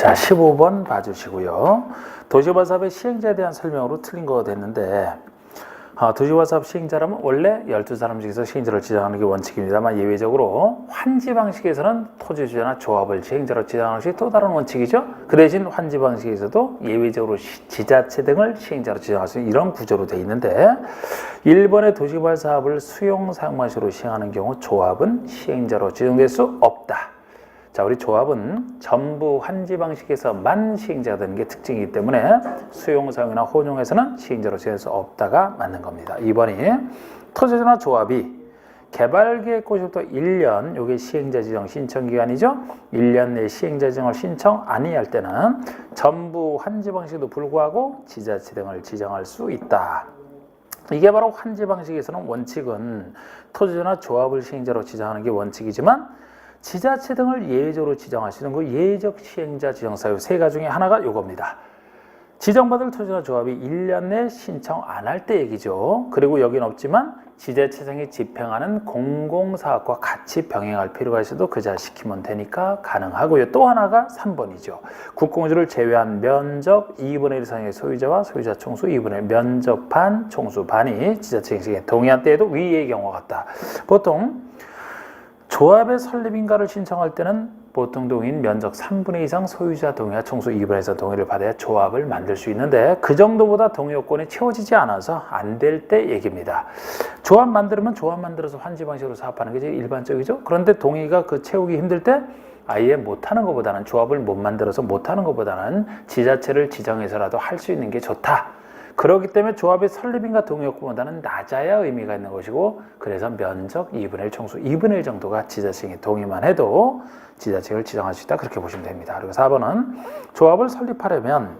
자, 15번 봐주시고요. 도시개발사업의 시행자에 대한 설명으로 틀린 거 됐는데, 도시개발사업 시행자라면 원래 12사람 중에서 시행자를 지정하는 게 원칙입니다만 예외적으로 환지 방식에서는 토지주자나 조합을 시행자로 지정하는 것이 또 다른 원칙이죠. 그 대신 환지 방식에서도 예외적으로 지자체 등을 시행자로 지정할 수 있는 이런 구조로 되어 있는데, 1번의 도시개발사업을 수용 사용방식으로 시행하는 경우 조합은 시행자로 지정될 수 없다. 자, 우리 조합은 전부 환지 방식에서만 시행자가 되는 게 특징이기 때문에 수용 사용이나 혼용에서는 시행자로 지정될 수 없다가 맞는 겁니다. 2번이 토지주나 조합이 개발계획 고시부터 1년, 이게 시행자 지정 신청 기간이죠. 1년 내 시행자 지정을 신청 아니할 때는 전부 환지 방식에도 불구하고 지자체 등을 지정할 수 있다. 이게 바로 환지 방식에서는 원칙은 토지주나 조합을 시행자로 지정하는 게 원칙이지만 지자체 등을 예외적으로 지정하시는 그 예외적 시행자 지정 사유 세 가지 중에 하나가 이겁니다. 지정받을 토지나 조합이 1년 내 신청 안 할 때 얘기죠. 그리고 여긴 없지만 지자체장이 집행하는 공공사업과 같이 병행할 필요가 있어도 그자 시키면 되니까 가능하고요. 또 하나가 3번이죠. 국공유지를 제외한 면적 2분의 1 이상의 소유자와 소유자 총수 2분의 1 면적 반, 총수 반이 지자체장에 동의한 때에도 위의 경우가 같다. 보통 조합의 설립인가를 신청할 때는 보통 동의인 면적 3분의 2 이상 소유자 동의와 총수 2분의 1에서 동의를 받아야 조합을 만들 수 있는데 그 정도보다 동의 요건이 채워지지 않아서 안 될 때 얘기입니다. 조합 만들면 조합 만들어서 환지 방식으로 사업하는 게 제일 일반적이죠. 그런데 동의가 채우기 힘들 때 아예 못하는 것보다는 조합을 못 만들어서 못하는 것보다는 지자체를 지정해서라도 할 수 있는 게 좋다. 그렇기 때문에 조합의 설립인가 동의 요건보다는 낮아야 의미가 있는 것이고 그래서 면적 2분의 1 총수 2분의 1 정도가 지자체에 동의만 해도 지자체를 지정할 수 있다. 그렇게 보시면 됩니다. 그리고 4번은 조합을 설립하려면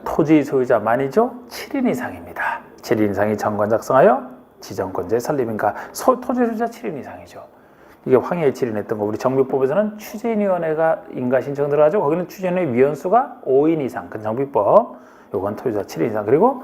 토지 소유자만이죠. 7인 이상입니다. 7인 이상이 정관 작성하여 지정권자의 설립인가 토지 소유자 7인 이상이죠. 이게 황해에 7인 했던 거 우리 정비법에서는 추진위원회가 인가 신청 들어가죠. 거기는 추진위원회 위원수가 5인 이상 그건 정비법 요건 토지자 7인 이상 그리고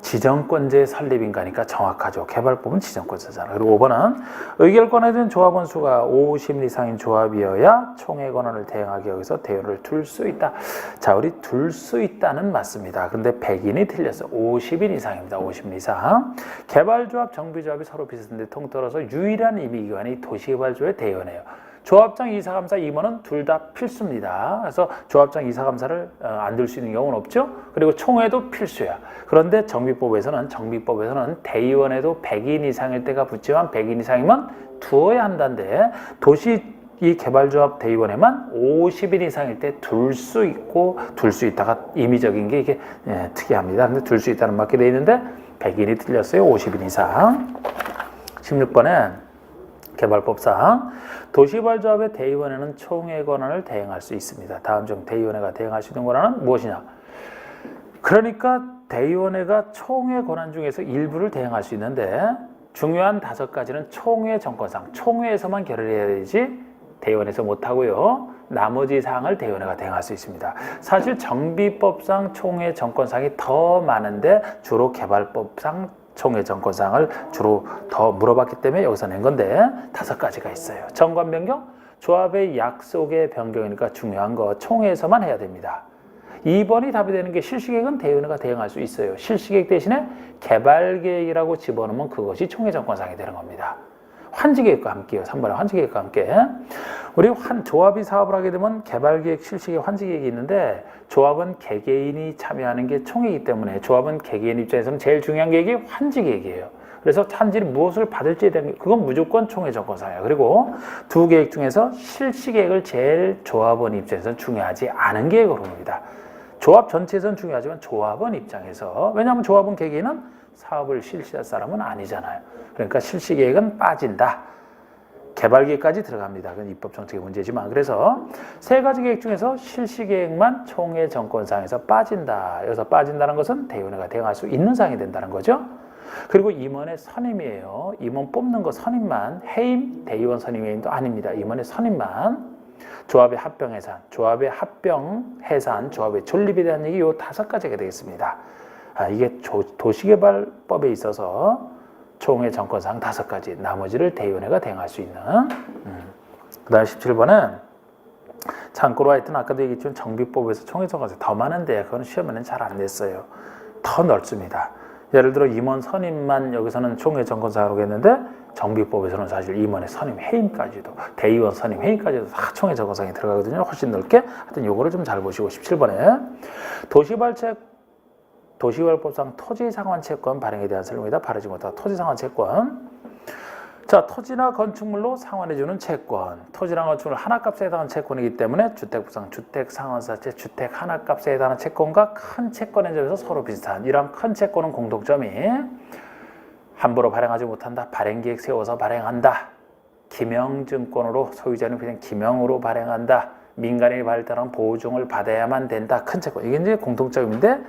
지정권자의 설립인가니까 정확하죠. 개발법은 지정권자잖아요. 그리고 5번은 의결권에 든 조합원 수가 50 이상인 조합이어야 총회 권한을 대행하기 위해서 대회를 둘 수 있다. 자, 우리 둘 수 있다는 맞습니다. 그런데 100인이 틀렸어. 50인 이상입니다. 50인 이상. 개발조합, 정비조합이 서로 비슷한데 통틀어서 유일한 임의기관이 도시개발조의 대의원이에요. 조합장, 이사감사, 임원은 둘 다 필수입니다. 그래서 조합장, 이사감사를 안 들 수 있는 경우는 없죠. 그리고 총회도 필수야. 그런데 정비법에서는 대의원에도 100인 이상일 때가 붙지만 100인 이상이면 두어야 한다는데 도시 이 개발조합 대의원에만 50인 이상일 때 둘 수 있고 둘 수 있다가 임의적인 게 이게 특이합니다. 근데 둘 수 있다는 맞게 돼 있는데 100인이 틀렸어요. 50인 이상. 16번에 개발법상 도시개발조합의 대의원회는 총회 권한을 대행할 수 있습니다. 다음 중 대의원회가 대행할 수 있는 권한은 무엇이냐? 그러니까 대의원회가 총회 권한 중에서 일부를 대행할 수 있는데 중요한 5가지는 총회 정권상 총회에서만 결의해야 되지 대의원회에서 못하고요. 나머지 사항을 대의원회가 대행할 수 있습니다. 사실 정비법상 총회 정권상이 더 많은데 주로 개발법상 총회 정권상을 주로 더 물어봤기 때문에 여기서 낸 건데 5가지가 있어요. 정관 변경, 조합의 약속의 변경이니까 중요한 거 총회에서만 해야 됩니다. 2번이 답이 되는 게 실시계획은 대의원회가 대행할 수 있어요. 실시계획 대신에 개발계획이라고 집어넣으면 그것이 총회 정권상이 되는 겁니다. 환지계획과 함께요. 3번에 환지계획과 함께. 우리 조합이 사업을 하게 되면 개발계획, 실시계획, 환지계획이 있는데 조합은 개개인이 참여하는 게 총회이기 때문에 조합은 개개인 입장에서는 제일 중요한 계획이 환지계획이에요. 그래서 환지를 무엇을 받을지에 대한 그건 무조건 총회 정권상이에요. 그리고 두 계획 중에서 실시계획을 제일 조합원 입장에서는 중요하지 않은 계획으로 봅니다. 조합 전체에서는 중요하지만 조합원 입장에서 왜냐하면 조합원 개개인은 사업을 실시할 사람은 아니잖아요. 그러니까 실시계획은 빠진다. 개발계획까지 들어갑니다. 그건 입법 정책의 문제지만 그래서 3가지 계획 중에서 실시계획만 총회 정권상에서 빠진다. 여기서 빠진다는 것은 대의원회가 대응할 수 있는 사항이 된다는 거죠. 그리고 임원의 선임이에요. 임원 뽑는 거 선임만 해임, 대의원 선임 해임도 아닙니다. 임원의 선임만 조합의 합병 해산, 조합의 합병 해산, 조합의 존립에 대한 얘기 요 5가지가 되겠습니다. 이게 도시개발법에 있어서 총회 정권상 5가지 나머지를 대의원회가 대행할 수 있는 그 다음 17번은 참고로 하여튼 아까도 얘기했지만 정비법에서 총회정관세 더 많은데 그건 시험에는 잘 안 냈어요. 더 넓습니다. 예를 들어 임원 선임만 여기서는 총회정권사라고 했는데 정비법에서는 사실 임원의 선임 해임까지도 대의원 선임 해임까지도 다 총회정권상에 들어가거든요. 훨씬 넓게. 하여튼 요거를 좀 잘 보시고 17번에 도시개발법상 토지상환채권 발행에 대한 설명이다. 바르지 못하다. 토지상환채권. 자, 토지나 건축물로 상환해주는 채권. 토지나 건축물 하나값에 해당하는 채권이기 때문에 주택부상, 주택상환사채, 주택 하나값에 해당하는 채권과 큰 채권의 점에서 서로 비슷한 이러한 큰 채권은 공통점이 함부로 발행하지 못한다. 발행계획 세워서 발행한다. 기명증권으로 소유자는 그냥 기명으로 발행한다. 민간인이 발달한 보증을 받아야만 된다. 큰 채권. 이게 이제 공통점인데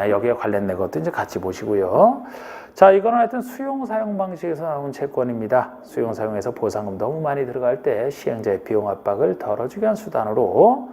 여기에 관련된 것도 이제 같이 보시고요. 자, 이거는 하여튼 수용 사용 방식에서 나온 채권입니다. 수용 사용에서 보상금 너무 많이 들어갈 때 시행자의 비용 압박을 덜어주기 위한 수단으로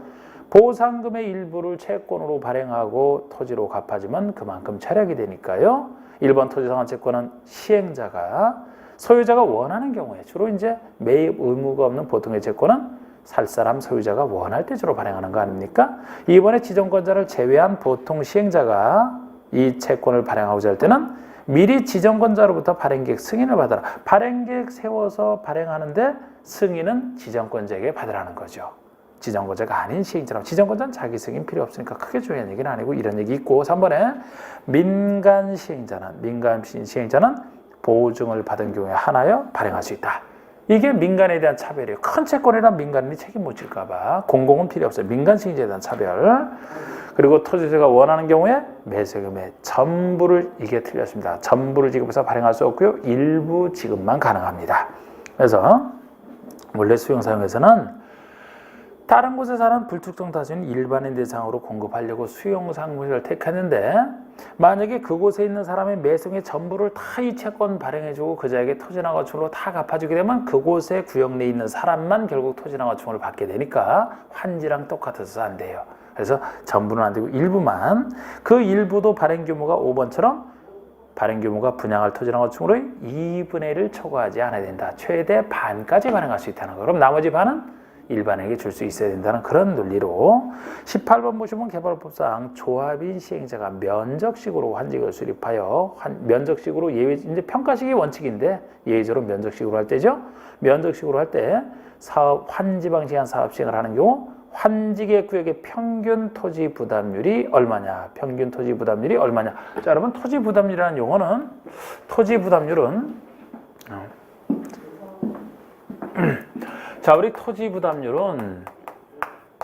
보상금의 일부를 채권으로 발행하고 토지로 갚아주면 그만큼 차력이 되니까요. 1번 토지상환채권은 시행자가 소유자가 원하는 경우에 주로 이제 매입 의무가 없는 보통의 채권은 살 사람 소유자가 원할 때 주로 발행하는 거 아닙니까? 2번에 지정권자를 제외한 보통 시행자가 이 채권을 발행하고자 할 때는 미리 지정권자로부터 발행계획 승인을 받아라. 발행계획 세워서 발행하는데 승인은 지정권자에게 받으라는 거죠. 지정권자가 아닌 시행자라면 지정권자는 자기 승인 필요 없으니까 크게 중요한 얘기는 아니고 이런 얘기 있고 3번에 민간 시행자는 보증을 받은 경우에 하나여 발행할 수 있다. 이게 민간에 대한 차별이에요. 큰 채권이란 민간인이 책임 못 질까 봐. 공공은 필요 없어요. 민간 시행자에 대한 차별. 그리고 토지세가 원하는 경우에 매수금의 전부를 이게 틀렸습니다. 전부를 지급해서 발행할 수 없고요. 일부 지급만 가능합니다. 그래서 원래 수용 사용에서는 다른 곳에 사는 불특정 다수는 일반인 대상으로 공급하려고 수용 상품을 택했는데 만약에 그곳에 있는 사람의 매수금의 전부를 다 이 채권 발행해주고 그자에게 토지나 건축물로 다 갚아주게 되면 그곳에 구역 내에 있는 사람만 결국 토지나 건축물을 받게 되니까 환지랑 똑같아서 안 돼요. 그래서 전부는 안 되고 일부만, 그 일부도 발행 규모가 5번처럼 발행 규모가 분양할 토지나 건축물의 2분의 1을 초과하지 않아야 된다. 최대 반까지 발행할 수 있다는 거. 그럼 나머지 반은 일반에게 줄 수 있어야 된다는 그런 논리로 18번 보시면 개발법상 조합인 시행자가 면적식으로 환지를 수립하여 면적식으로 이제 평가식이 원칙인데 예외적으로 면적식으로 할 때죠. 면적식으로 할 때 사업 환지 방식의 사업 시행을 하는 경우 환지계 구역의 평균 토지 부담률이 얼마냐? 평균 토지 부담률이 얼마냐? 자, 여러분 토지 부담률이라는 용어는 토지 부담률은 자, 우리 토지 부담률은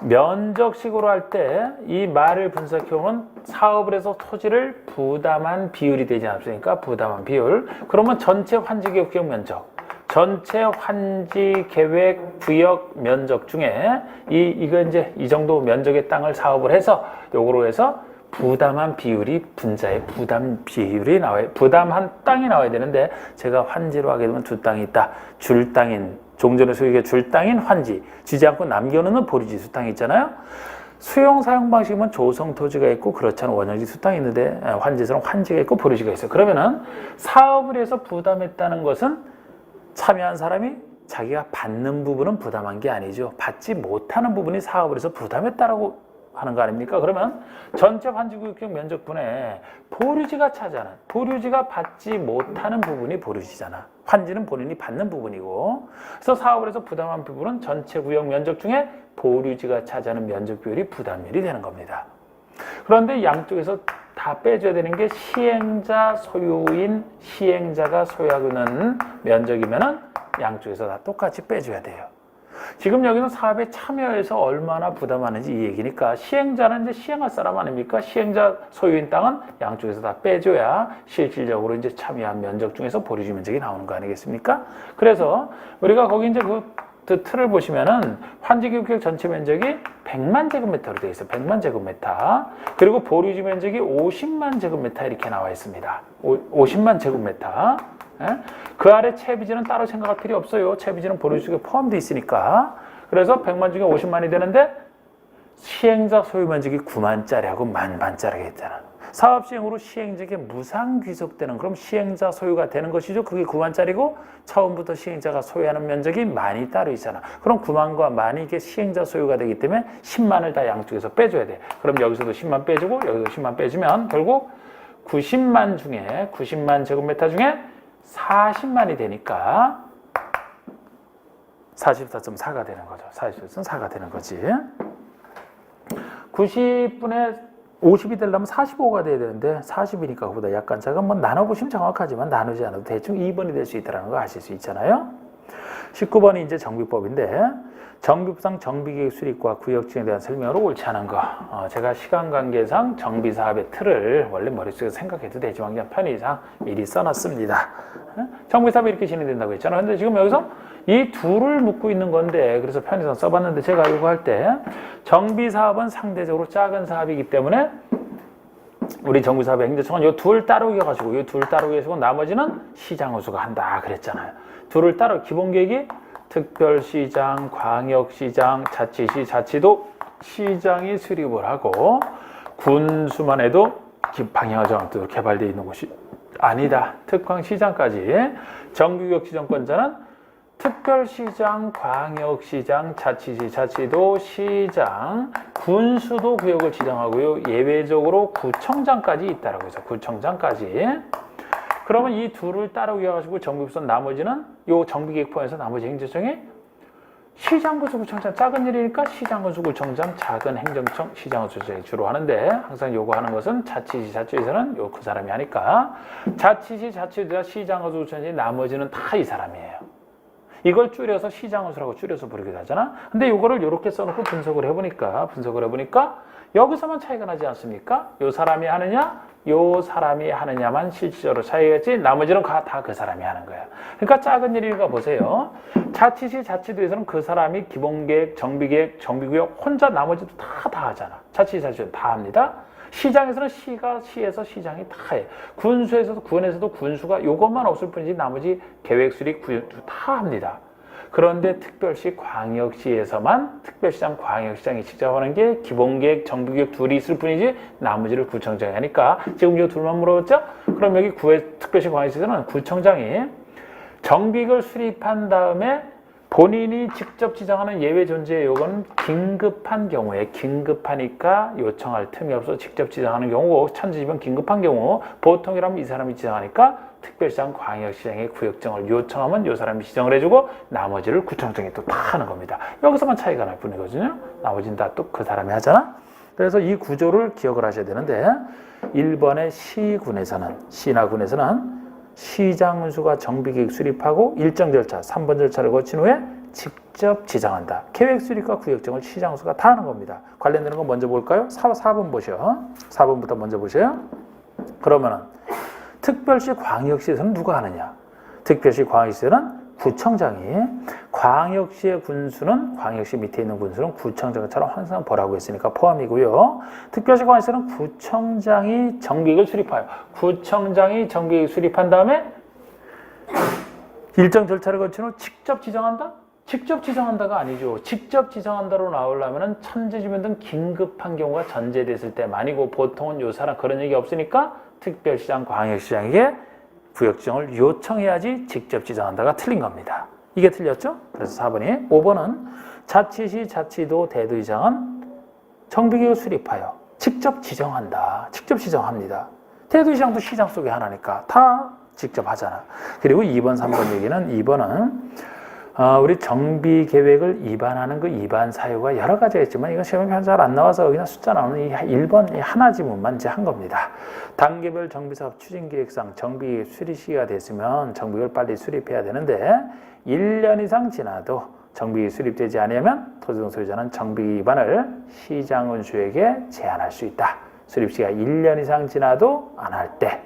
면적식으로 할 때 이 말을 분석해보면 사업을 해서 토지를 부담한 비율이 되지 않습니까? 부담한 비율. 그러면 전체 환지계획 구역 면적, 전체 환지 계획 구역 면적 중에 이거 이제 이 정도 면적의 땅을 사업을 해서 요거로 해서 부담한 비율이 분자의 부담 비율이 나와요. 부담한 땅이 나와야 되는데 제가 환지로 하게 되면 두 땅이 있다. 줄 땅인 종전의 소유의 줄 땅인 환지, 주지 않고 남겨놓는 보류지 수땅이 있잖아요. 수용 사용 방식이면 조성 토지가 있고 그렇지 않은 원형지 수땅이 있는데 환지에서는 환지가 있고 보류지가 있어요. 그러면은 사업을 해서 부담했다는 것은 참여한 사람이 자기가 받는 부분은 부담한 게 아니죠. 받지 못하는 부분이 사업을 해서 부담했다라고 하는 거 아닙니까? 그러면 전체 환지구역 면적분에 보류지가 차지하는, 보류지가 받지 못하는 부분이 보류지잖아. 환지는 본인이 받는 부분이고, 그래서 사업을 해서 부담한 부분은 전체 구역 면적 중에 보류지가 차지하는 면적 비율이 부담률이 되는 겁니다. 그런데 양쪽에서 다 빼줘야 되는 게 시행자 소유인, 시행자가 소유하고 있는 면적이면은 양쪽에서 다 똑같이 빼줘야 돼요. 지금 여기서 사업에 참여해서 얼마나 부담하는지 이 얘기니까 시행자는 이제 시행할 사람 아닙니까? 시행자 소유인 땅은 양쪽에서 다 빼줘야 실질적으로 이제 참여한 면적 중에서 보류지 면적이 나오는 거 아니겠습니까? 그래서 우리가 거기 이제 그 틀을 보시면은 환지구역 전체 면적이 100만 제곱미터로 되어 있어요. 100만 제곱미터. 그리고 보류지 면적이 50만 제곱미터 이렇게 나와 있습니다. 50만 제곱미터. 그 아래 채비지는 따로 생각할 필요 없어요. 채비지는 보류지에 포함되어 있으니까. 그래서 100만 중에 50만이 되는데 시행자 소유 면적이 9만짜리하고 10,000만짜리가 있잖아. 사업 시행으로 시행자에게 무상 귀속되는 그럼 시행자 소유가 되는 것이죠. 그게 9만짜리고 처음부터 시행자가 소유하는 면적이 만이 따로 있잖아. 그럼 9만과 만이 이게 시행자 소유가 되기 때문에 10만을 다 양쪽에서 빼줘야 돼. 그럼 여기서도 10만 빼주고 여기서 10만 빼주면 결국 90만 중에 90만 제곱미터 중에 40만이 되니까 44.4가 되는 거죠. 44.4가 되는 거지. 90분의 50이 되려면 45가 돼야 되는데 40이니까 그보다 약간 작은 뭐 나눠보시면 정확하지만 나누지 않아도 대충 2번이 될 수 있다는 거 아실 수 있잖아요. 19번이 이제 정비법인데 정비법상 정비계획 수립과 구역지에 대한 설명으로 옳지 않은 거. 제가 시간 관계상 정비사업의 틀을 원래 머릿속에 생각해도 되지만 그냥 편의상 미리 써놨습니다. 정비사업이 이렇게 진행된다고 했잖아요. 근데 지금 여기서 이 둘을 묶고 있는 건데 그래서 편의상 써봤는데 제가 이거 할 때 정비사업은 상대적으로 작은 사업이기 때문에 우리 정비사업의 행정청은 이 둘 따로 이어가지고 이 둘 따로 이어가지고 나머지는 시장호수가 한다 그랬잖아요. 둘을 따로 기본계획이 특별시장, 광역시장, 자치시, 자치도 시장이 수립을 하고 군수만 해도 방향 정확도로 개발되어 있는 곳이 아니다. 특광시장까지 정규구역 지정권자는 특별시장, 광역시장, 자치시, 자치도, 시장, 군수도 구역을 지정하고요. 예외적으로 구청장까지 있다라고 해서 구청장까지. 그러면 이 둘을 따로 이어가지고 정비부선 나머지는 요 정비계획포에서 나머지 행정청이 시장군수 구청장 작은 일이니까 시장군수 구청장 작은 행정청 시장군수 구청장이 주로 하는데 항상 요거 하는 것은 자치시 자치도에서는 요 그 사람이 하니까 자치시 자치도와 시장군수 구청장이 나머지는 다 이 사람이에요. 이걸 줄여서 시장군수라고 줄여서 부르기도 하잖아. 근데 요거를 요렇게 써놓고 분석을 해보니까 여기서만 차이가 나지 않습니까? 요 사람이 하느냐 요 사람이 하느냐만 실질적으로 차이가 있지 나머지는 다 그 사람이 하는 거야. 그러니까 작은 일이니까 보세요. 자치시 자치도에서는 그 사람이 기본계획, 정비계획, 정비구역 혼자 나머지도 다 하잖아. 자치시 자치도 다 합니다. 시장에서는 시가 시에서 시장이 다 해. 군수에서도 군에서도 군수가 요것만 없을 뿐이지 나머지 계획 수립 구역도 다 합니다. 그런데 특별시 광역시에서만 특별시장 광역시장이 직접 하는 게 기본계획 정비계획 둘이 있을 뿐이지 나머지를 구청장이 하니까 지금 이 둘만 물어봤죠? 그럼 여기 특별시 광역시에서는 구청장이 정비계획을 수립한 다음에 본인이 직접 지정하는 예외 존재의 요거는 긴급한 경우에 긴급하니까 요청할 틈이 없어 직접 지정하는 경우고 천지지변 긴급한 경우 보통이라면 이 사람이 지정하니까 특별시장 광역시장의 구역정을 요청하면 요 사람이 지정을 해주고 나머지를 구청장이 또 다 하는 겁니다. 여기서만 차이가 날 뿐이거든요. 나머지는 다 또 그 사람이 하잖아. 그래서 이 구조를 기억을 하셔야 되는데 1번의 시나 군에서는 시장군수가 정비계획 수립하고 일정 절차, 3번 절차를 거친 후에 직접 지정한다. 계획 수립과 구역정을 시장군수가 다 하는 겁니다. 관련되는 거 먼저 볼까요? 4번 보셔. 4번부터 먼저 보셔요. 그러면은 특별시 광역시에서는 누가 하느냐? 특별시 광역시에서는 구청장이, 광역시의 군수는 광역시 밑에 있는 군수는 구청장처럼 항상 벌하고 있으니까 포함이고요. 특별시 광역시에서는 구청장이 정비계획을 수립하여 구청장이 정비계획 수립한 다음에 일정 절차를 거친 후 직접 지정한다? 직접 지정한다가 아니죠. 직접 지정한다로 나오려면 천재지변 등 긴급한 경우가 전제됐을 때만이고 보통은 요 사람 그런 얘기 없으니까 특별시장, 광역시장에게 구역지정을 요청해야지 직접 지정한다가 틀린 겁니다. 이게 틀렸죠? 그래서 4번이 5번은 자치시, 자치도, 대도시장은 정비계획을 수립하여 직접 지정한다. 직접 지정합니다. 대도시장도 시장 속에 하나니까 다 직접 하잖아. 그리고 2번, 3번 얘기는 2번은 우리 정비계획을 입안하는 그 입안 사유가 여러 가지가 있지만 이건 시험에 잘 안 나와서 그냥 숫자 나오는 이 1번 이 하나 지문만 이제 한 겁니다. 단계별 정비사업 추진계획상 정비계획 수립 시기가 됐으면 정비계획을 빨리 수립해야 되는데 1년 이상 지나도 정비계획이 수립되지 않으면 토지등 소유자는 정비계획 위반을 시장군수에게 제한할 수 있다. 수립시기가 1년 이상 지나도 안 할 때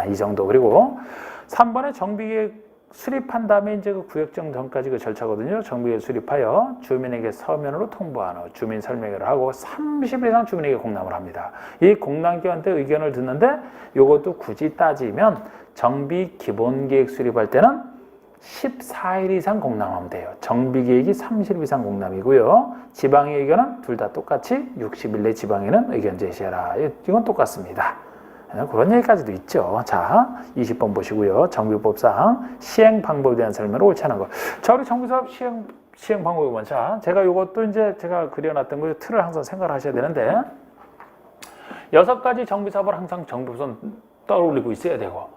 이 정도. 그리고 3번에 정비계획 수립한 다음에 이제 그 구역정 전까지 그 절차거든요. 정비계획 수립하여 주민에게 서면으로 통보한 후 주민 설명회를 하고 30일 이상 주민에게 공람을 합니다. 이 공람기간 때 의견을 듣는데 이것도 굳이 따지면 정비 기본계획 수립할 때는 14일 이상 공람하면 돼요. 정비계획이 30일 이상 공람이고요. 지방의 의견은 둘 다 똑같이 60일 내 지방에는 의견 제시해라. 이건 똑같습니다. 그런 얘기까지도 있죠. 자, 20번 보시고요. 정비법상 시행 방법에 대한 설명을 옳지 않은 거. 자, 우리 정비사업 시행 방법이 뭔지. 자, 제가 이것도 이제 제가 그려놨던 거 틀을 항상 생각을 하셔야 되는데 6가지 정비사업을 항상 정비법상 떠올리고 있어야 되고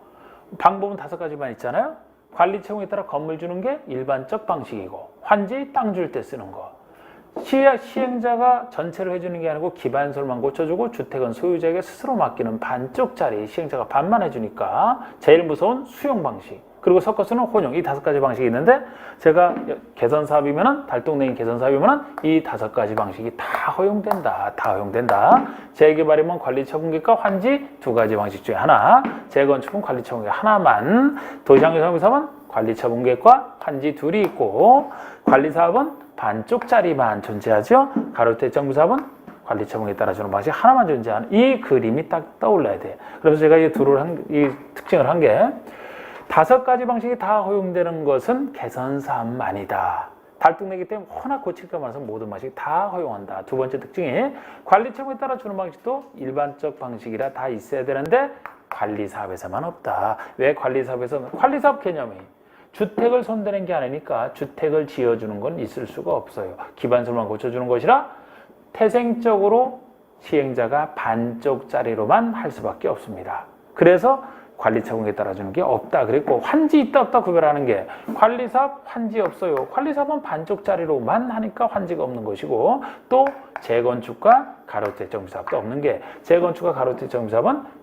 방법은 5가지만 있잖아요. 관리 채용에 따라 건물 주는 게 일반적 방식이고 환지 땅 줄 때 쓰는 거. 시행자가 전체를 해주는 게 아니고 기반설만 고쳐주고 주택은 소유자에게 스스로 맡기는 반쪽짜리 시행자가 반만 해주니까 제일 무서운 수용 방식 그리고 섞어서는 혼용 이 5가지 방식이 있는데 제가 개선사업이면은 달동네인 개선사업이면은 이 5가지 방식이 다 허용된다. 재개발이면 관리처분계획과 환지 2가지 방식 중에 하나 재건축은 관리처분계획 하나만 도시환경사업은 관리처분계획과 환지 2이 있고 관리사업은 반쪽짜리만 존재하죠. 가로주택 정비사업은 관리처분에 따라주는 방식 하나만 존재하는 이 그림이 딱 떠올라야 돼. 그래서 제가 이 특징을 한 게 5가지 방식이 다 허용되는 것은 개선사업만이다. 달동네기 때문에 워낙 고칠까 말아서 모든 방식이 다 허용한다. 2번째 특징이 관리처분에 따라 주는 방식도 일반적 방식이라 다 있어야 되는데 관리사업에서만 없다. 왜 관리사업에서는 관리사업 개념이 주택을 손대는 게 아니니까 주택을 지어주는 건 있을 수가 없어요. 기반설만 고쳐주는 것이라 태생적으로 시행자가 반쪽짜리로만 할 수밖에 없습니다. 그래서 관리처분에 따라주는 게 없다. 그랬고 환지 있다 없다 구별하는 게 관리사업 환지 없어요. 관리사업은 반쪽짜리로만 하니까 환지가 없는 것이고 또 재건축과 가로주택 정비사업도 없는 게 재건축과 가로주택 정비사업은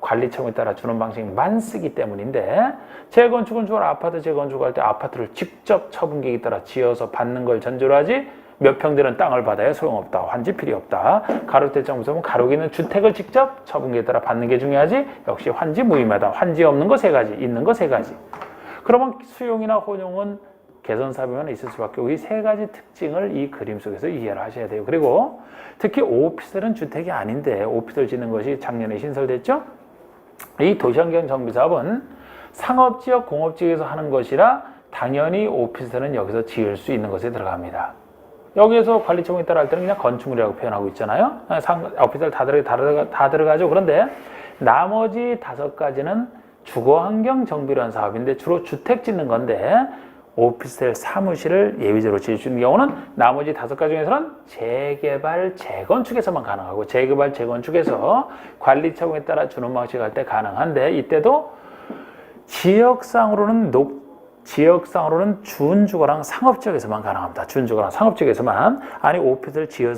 관리처분에 따라 주는 방식만 쓰기 때문인데 재건축은 주로 아파트 재건축할 때 아파트를 직접 처분계획에 따라 지어서 받는 걸 전제로 하지 몇 평되는 땅을 받아야 소용없다. 환지 필요 없다. 가로주택 정비사업은 가로에 있는 주택을 직접 처분계획에 따라 받는 게 중요하지 역시 환지 무의미하다. 환지 없는 거 3가지 있는 거 3가지. 그러면 수용이나 혼용은 개선사업에만 있을 수밖에 없고 이 3가지 특징을 이 그림 속에서 이해를 하셔야 돼요. 그리고 특히 오피스텔은 주택이 아닌데 오피스텔 짓는 것이 작년에 신설됐죠. 이 도시환경 정비사업은 상업지역, 공업지역에서 하는 것이라 당연히 오피스텔은 여기서 지을 수 있는 것에 들어갑니다. 여기에서 관리처분에 따라 할 때는 그냥 건축물이라고 표현하고 있잖아요. 오피스텔 다 들어가죠. 그런데 나머지 5가지는 주거환경 정비라는 사업인데 주로 주택 짓는 건데 오피스텔 사무실을 예외적으로 지을 수 있는 경우는 나머지 5가지 중에서는 재개발, 재건축에서만 가능하고 재개발, 재건축에서 관리처분에 따라 주는 방식을 할 때 가능한데 이때도 지역상으로는 준주거랑 상업지역에서만 가능합니다. 준주거랑 상업지역에서만. 아니 오피스를 지을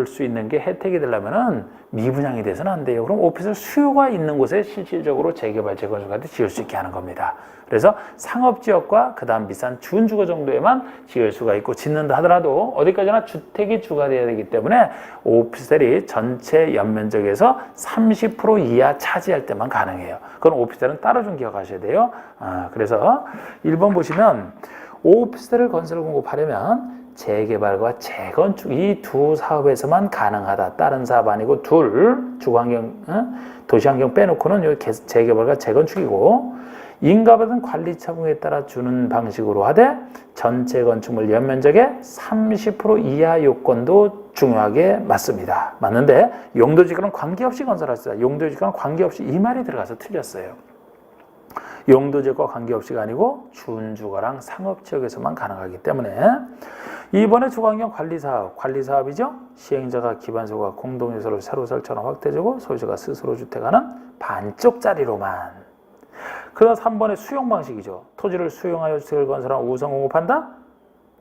수 있는 게 혜택이 되려면은 미분양이 돼서는 안 돼요. 그럼 오피스 수요가 있는 곳에 실질적으로 재개발, 재건축할 때 지을 수 있게 하는 겁니다. 그래서 상업지역과 그 다음 비싼 준주거 정도에만 지을 수가 있고 짓는다 하더라도 어디까지나 주택이 주가 돼야 되기 때문에 오피스텔이 전체 연면적에서 30% 이하 차지할 때만 가능해요. 그건 오피스텔은 따로 좀 기억하셔야 돼요. 그래서 1번 보시면 오피스텔을 건설 공급하려면 재개발과 재건축 이 2 사업에서만 가능하다. 다른 사업 아니고 도시환경 빼놓고는 여기 재개발과 재건축이고 인가받은 관리처분에 따라 주는 방식으로 하되 전체 건축물 연면적의 30% 이하 요건도 중요하게 맞습니다. 맞는데 용도지가는 관계없이 건설할 수 있다. 용도지가는 관계없이 이 말이 들어가서 틀렸어요. 용도지역과 관계없이가 아니고 준주거랑 상업지역에서만 가능하기 때문에 이번에 주거환경 관리사업이죠. 시행자가 기반소가 공동요소를 새로 설치하는 확대적으로 소유자가 스스로 주택하는 반쪽짜리로만. 그다음 3번의 수용 방식이죠. 토지를 수용하여 주택을 건설하는 우선 공급한다.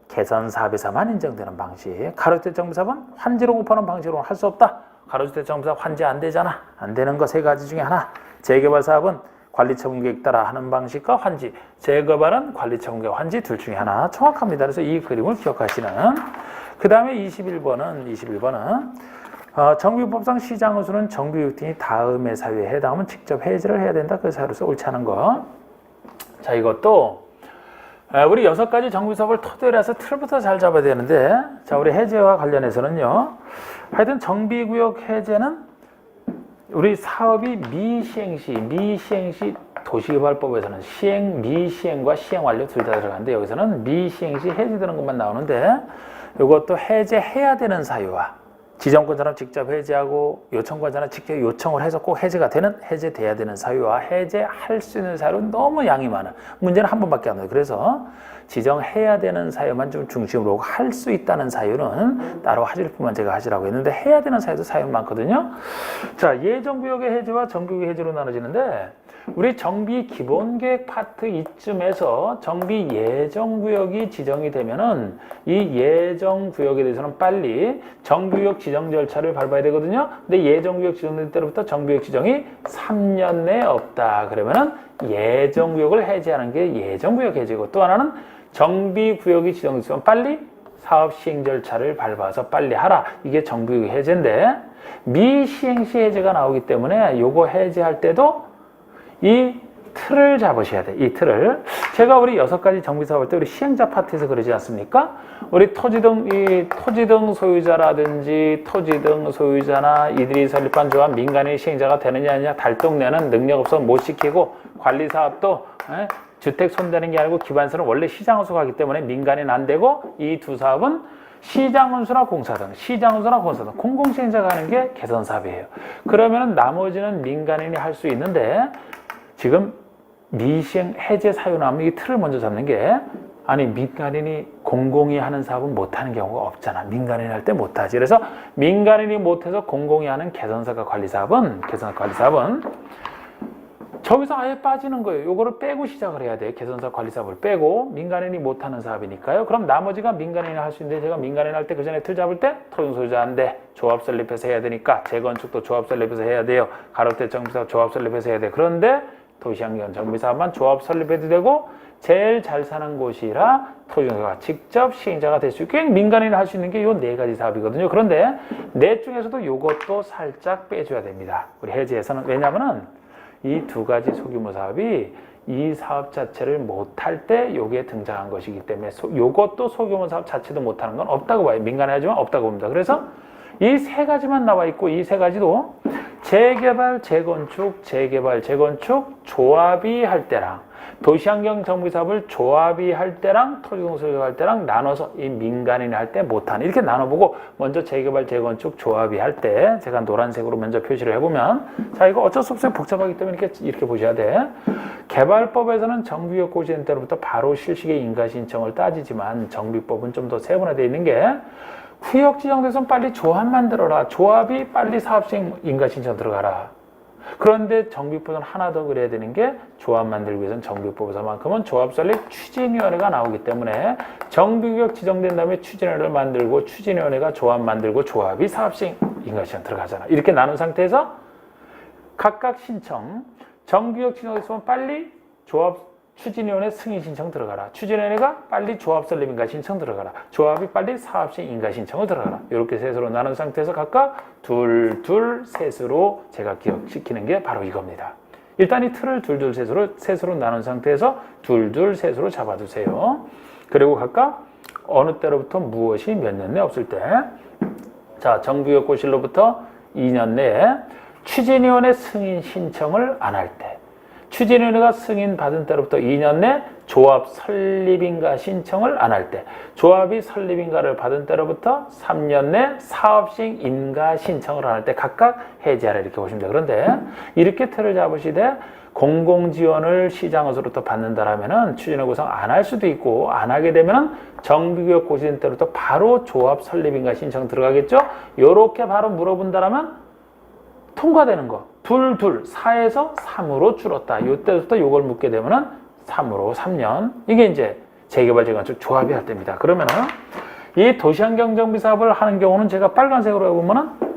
개선사업에서만 인정되는 방식. 가로주택 정비사업은 환지로 공급하는 방식으로는 할 수 없다. 가로주택 정비사업 환지 안 되잖아. 안 되는 거 3가지 중에 하나. 재개발 사업은 관리처분계획 따라 하는 방식과 환지. 재개발은 관리처분계획 환지 둘 중에 하나. 정확합니다. 그래서 이 그림을 기억하시는. 그 다음에 21번은 정비법상 시장의수는 정비유tin이 다음의 사유에 해당하면 직접 해지를 해야 된다. 그 사유로서 옳지 않은 거. 자, 이것도 우리 6가지 정비사업을 토대로 해서 틀부터 잘 잡아야 되는데 자, 우리 해제와 관련해서는요. 하여튼 정비구역 해제는 우리 사업이 미시행시 도시개발법에서는 미시행과 시행 완료 둘 다 들어가는데 여기서는 미시행시 해제되는 것만 나오는데 이것도 해제해야 되는 사유와 지정권자는 직접 해제하고 요청권자는 직접 요청을 해서 꼭 해제돼야 되는 사유와 해제할 수 있는 사유는 너무 양이 많아. 문제는 한 번밖에 안 돼요. 그래서 지정해야 되는 사유만 좀 중심으로 할 수 있다는 사유는 따로 하실 분만 제가 하시라고 했는데 해야 되는 사유도 사유는 많거든요. 자, 예정구역의 해제와 정규구역의 해제로 나눠지는데 우리 정비 기본계획 파트 이쯤에서 정비 예정구역이 지정이 되면은 이 예정구역에 대해서는 빨리 정비구역 지정 절차를 밟아야 되거든요. 근데 예정구역 지정될 때로부터 정비구역 지정이 3년 내에 없다. 그러면은 예정구역을 해제하는 게 예정구역 해제고, 또 하나는 정비구역이 지정됐으면 빨리 사업 시행 절차를 밟아서 빨리 하라. 이게 정비구역 해제인데 미시행시 해제가 나오기 때문에 요거 해제할 때도 이 틀을 잡으셔야 돼. 이 틀을. 제가 우리 6가지 정비사업 할 때 우리 시행자 파트에서 그러지 않습니까? 우리 토지등 소유자라든지 토지등 소유자나 이들이 설립한 조합 민간인 시행자가 되느냐 아니냐 달동네는 능력 없어 못 시키고 관리사업도 주택 손대는 게 아니고 기반서는 원래 시장운수 가기 때문에 민간인 안 되고 이 두 사업은 시장운수나 공사등, 공공시행자가 하는 게 개선사업이에요. 그러면 나머지는 민간인이 할 수 있는데 지금 미시행 해제 사유 나오면 이 틀을 먼저 잡는 게 아니 민간인이 공공이 하는 사업은 못하는 경우가 없잖아. 민간인이 할 때 못하지. 그래서 민간인이 못해서 공공이 하는 개선사과 관리사업은 저기서 아예 빠지는 거예요. 요거를 빼고 시작을 해야 돼. 개선사 관리사업을 빼고 민간인이 못하는 사업이니까요. 그럼 나머지가 민간인이 할 수 있는데 제가 민간인 할 때 그 전에 틀 잡을 때 토지소유자 안 돼. 조합 설립해서 해야 되니까 재건축도 조합 설립해서 해야 돼요. 가로대 정비사업 조합 설립해서 해야 돼. 그런데 도시환경 정비사업만 조합 설립해도 되고 제일 잘 사는 곳이라 토지소유자가 직접 시행자가 될 수 있게 민간인이 할 수 있는 게 요 4가지 사업이거든요. 그런데 넷 중에서도 요것도 살짝 빼줘야 됩니다. 우리 해제에서는. 왜냐면은 이 2가지 소규모 사업이 이 사업 자체를 못할 때 요게 등장한 것이기 때문에 요것도 소규모 사업 자체도 못하는 건 없다고 봐요. 민간에 하지만 없다고 봅니다. 그래서 이 3가지만 나와 있고 이 3가지도 재개발, 재건축, 조합이 할 때랑 도시환경 정비사업을 조합이 할 때랑 토지동 소유가 할 때랑 나눠서 이 민간인이 할 때 못하는 이렇게 나눠보고 먼저 재개발, 재건축, 조합이 할 때 제가 노란색으로 먼저 표시를 해보면 자 이거 어쩔 수 없어요. 복잡하기 때문에 이렇게 보셔야 돼. 개발법에서는 정비구역 고시된 때로부터 바로 실시의 인가신청을 따지지만 정비법은 좀 더 세분화되어 있는 게 구역 지정돼서 빨리 조합 만들어라. 조합이 빨리 사업시행 인가신청 들어가라. 그런데 정비법은 하나 더 그래야 되는 게 조합 만들기 위해서는 정비법에서만큼은 조합 설립 추진위원회가 나오기 때문에 정비구역 지정된 다음에 추진위원회를 만들고 추진위원회가 조합 만들고 조합이 사업시행 인가신청 들어가잖아. 이렇게 나눈 상태에서 각각 신청 정비구역 지정됐으면 빨리 조합 추진위원회 승인 신청 들어가라. 추진위원회가 빨리 조합 설립 인가 신청 들어가라. 조합이 빨리 사업시행 인가 신청을 들어가라. 이렇게 셋으로 나눈 상태에서 각각 셋으로 제가 기억시키는 게 바로 이겁니다. 일단 이 틀을 셋으로 나눈 상태에서 셋으로 잡아두세요. 그리고 각각 어느 때로부터 무엇이 몇 년 내에 없을 때 자, 정비구역 고실로부터 2년 내에 추진위원회 승인 신청을 안 할 때 추진위원회가 승인받은 때로부터 2년 내 조합 설립인가 신청을 안 할 때 조합이 설립인가를 받은 때로부터 3년 내 사업시행 인가 신청을 안 할 때 각각 해제하라 이렇게 보시면 돼요. 그런데 이렇게 틀을 잡으시되 공공지원을 시장으로부터 받는다라면은 추진위원회 구성 안 할 수도 있고 안 하게 되면은 정비구역 고시된 때로부터 바로 조합 설립인가 신청 들어가겠죠. 요렇게 바로 물어본다라면 통과되는 거. 4에서 3으로 줄었다. 이때부터 요걸 묻게 되면은 3으로 3년. 이게 이제 재개발, 재건축 조합이 할 때입니다. 그러면은 이 도시환경 정비 사업을 하는 경우는 제가 빨간색으로 해보면은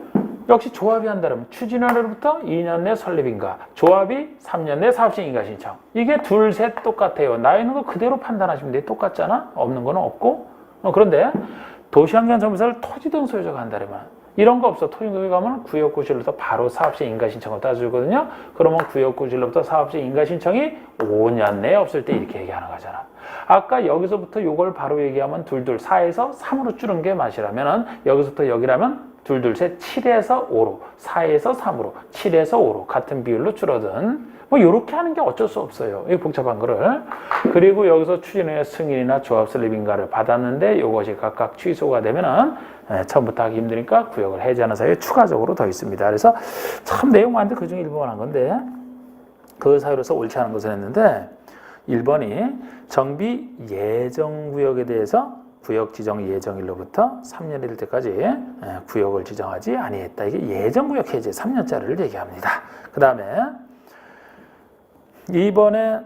역시 조합이 한다면 추진위원회로부터 2년 내 설립인가, 조합이 3년 내 사업시행 인가 신청. 이게 셋 똑같아요. 나 있는 거 그대로 판단하시면 돼요. 똑같잖아. 없는 거는 없고. 그런데 도시환경 정비 사업을 토지등 소유자가 한다면 이런 거 없어. 토지등에 가면 구역고실로부터 바로 사업시행 인가신청을 따주거든요. 그러면 구역고실로부터 사업시행 인가신청이 5년 내에 없을 때 이렇게 얘기하는 거잖아. 아까 여기서부터 요걸 바로 얘기하면 4에서 3으로 줄은 게 맛이라면 여기서부터 여기라면 7에서 5로 4에서 3으로 7에서 5로 같은 비율로 줄어든 뭐 이렇게 하는 게 어쩔 수 없어요. 이 복잡한 거를. 그리고 여기서 추진의 승인이나 조합 설립인가를 받았는데 이것이 각각 취소가 되면은 처음부터 하기 힘드니까 구역을 해제하는 사유에 추가적으로 더 있습니다. 그래서 참 내용 많은데 그중에 1번만 한 건데 그 사유로서 옳지 않은 것을 했는데 1번이 정비 예정구역에 대해서 구역 지정 예정일로부터 3년이 될 때까지 구역을 지정하지 아니했다. 이게 예정구역 해제 3년짜리를 얘기합니다. 그 다음에 2번에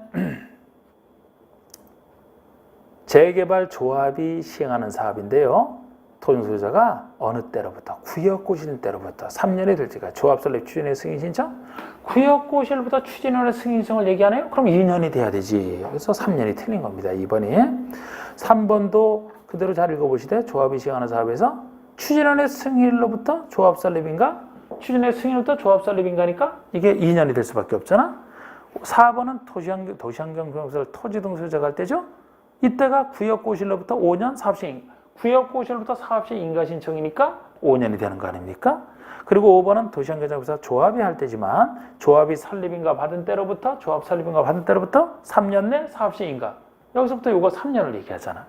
재개발 조합이 시행하는 사업인데요. 토지 소유자가 어느 때로부터 구역 고시는 때로부터 3년이 될 때까지 조합 설립 추진의 승인 신청? 구역 고시일부터 추진원의 승인 신청을 얘기하네요? 그럼 2년이 돼야 되지. 그래서 3년이 틀린 겁니다. 2번이. 3번도 그대로 잘 읽어보시되 조합이 시행하는 사업에서 추진원의 승인일로부터 조합 설립인가? 추진의 승인일로부터 조합 설립인가니까 이게 2년이 될 수밖에 없잖아. 4번은 도시환경공사를 토지 등 소유자가 할 때죠. 이때가 구역 고시일로부터 5년 사업시행. 구역 고시일로부터 사업시행 인가 신청이니까 5년이 되는 거 아닙니까? 그리고 5번은 도시환경공사 조합이 할 때지만 조합이 설립인가 받은 때로부터 조합 설립인가 받은 때로부터 3년 내 사업시행 인가. 여기서부터 이거 3년을 얘기하잖아.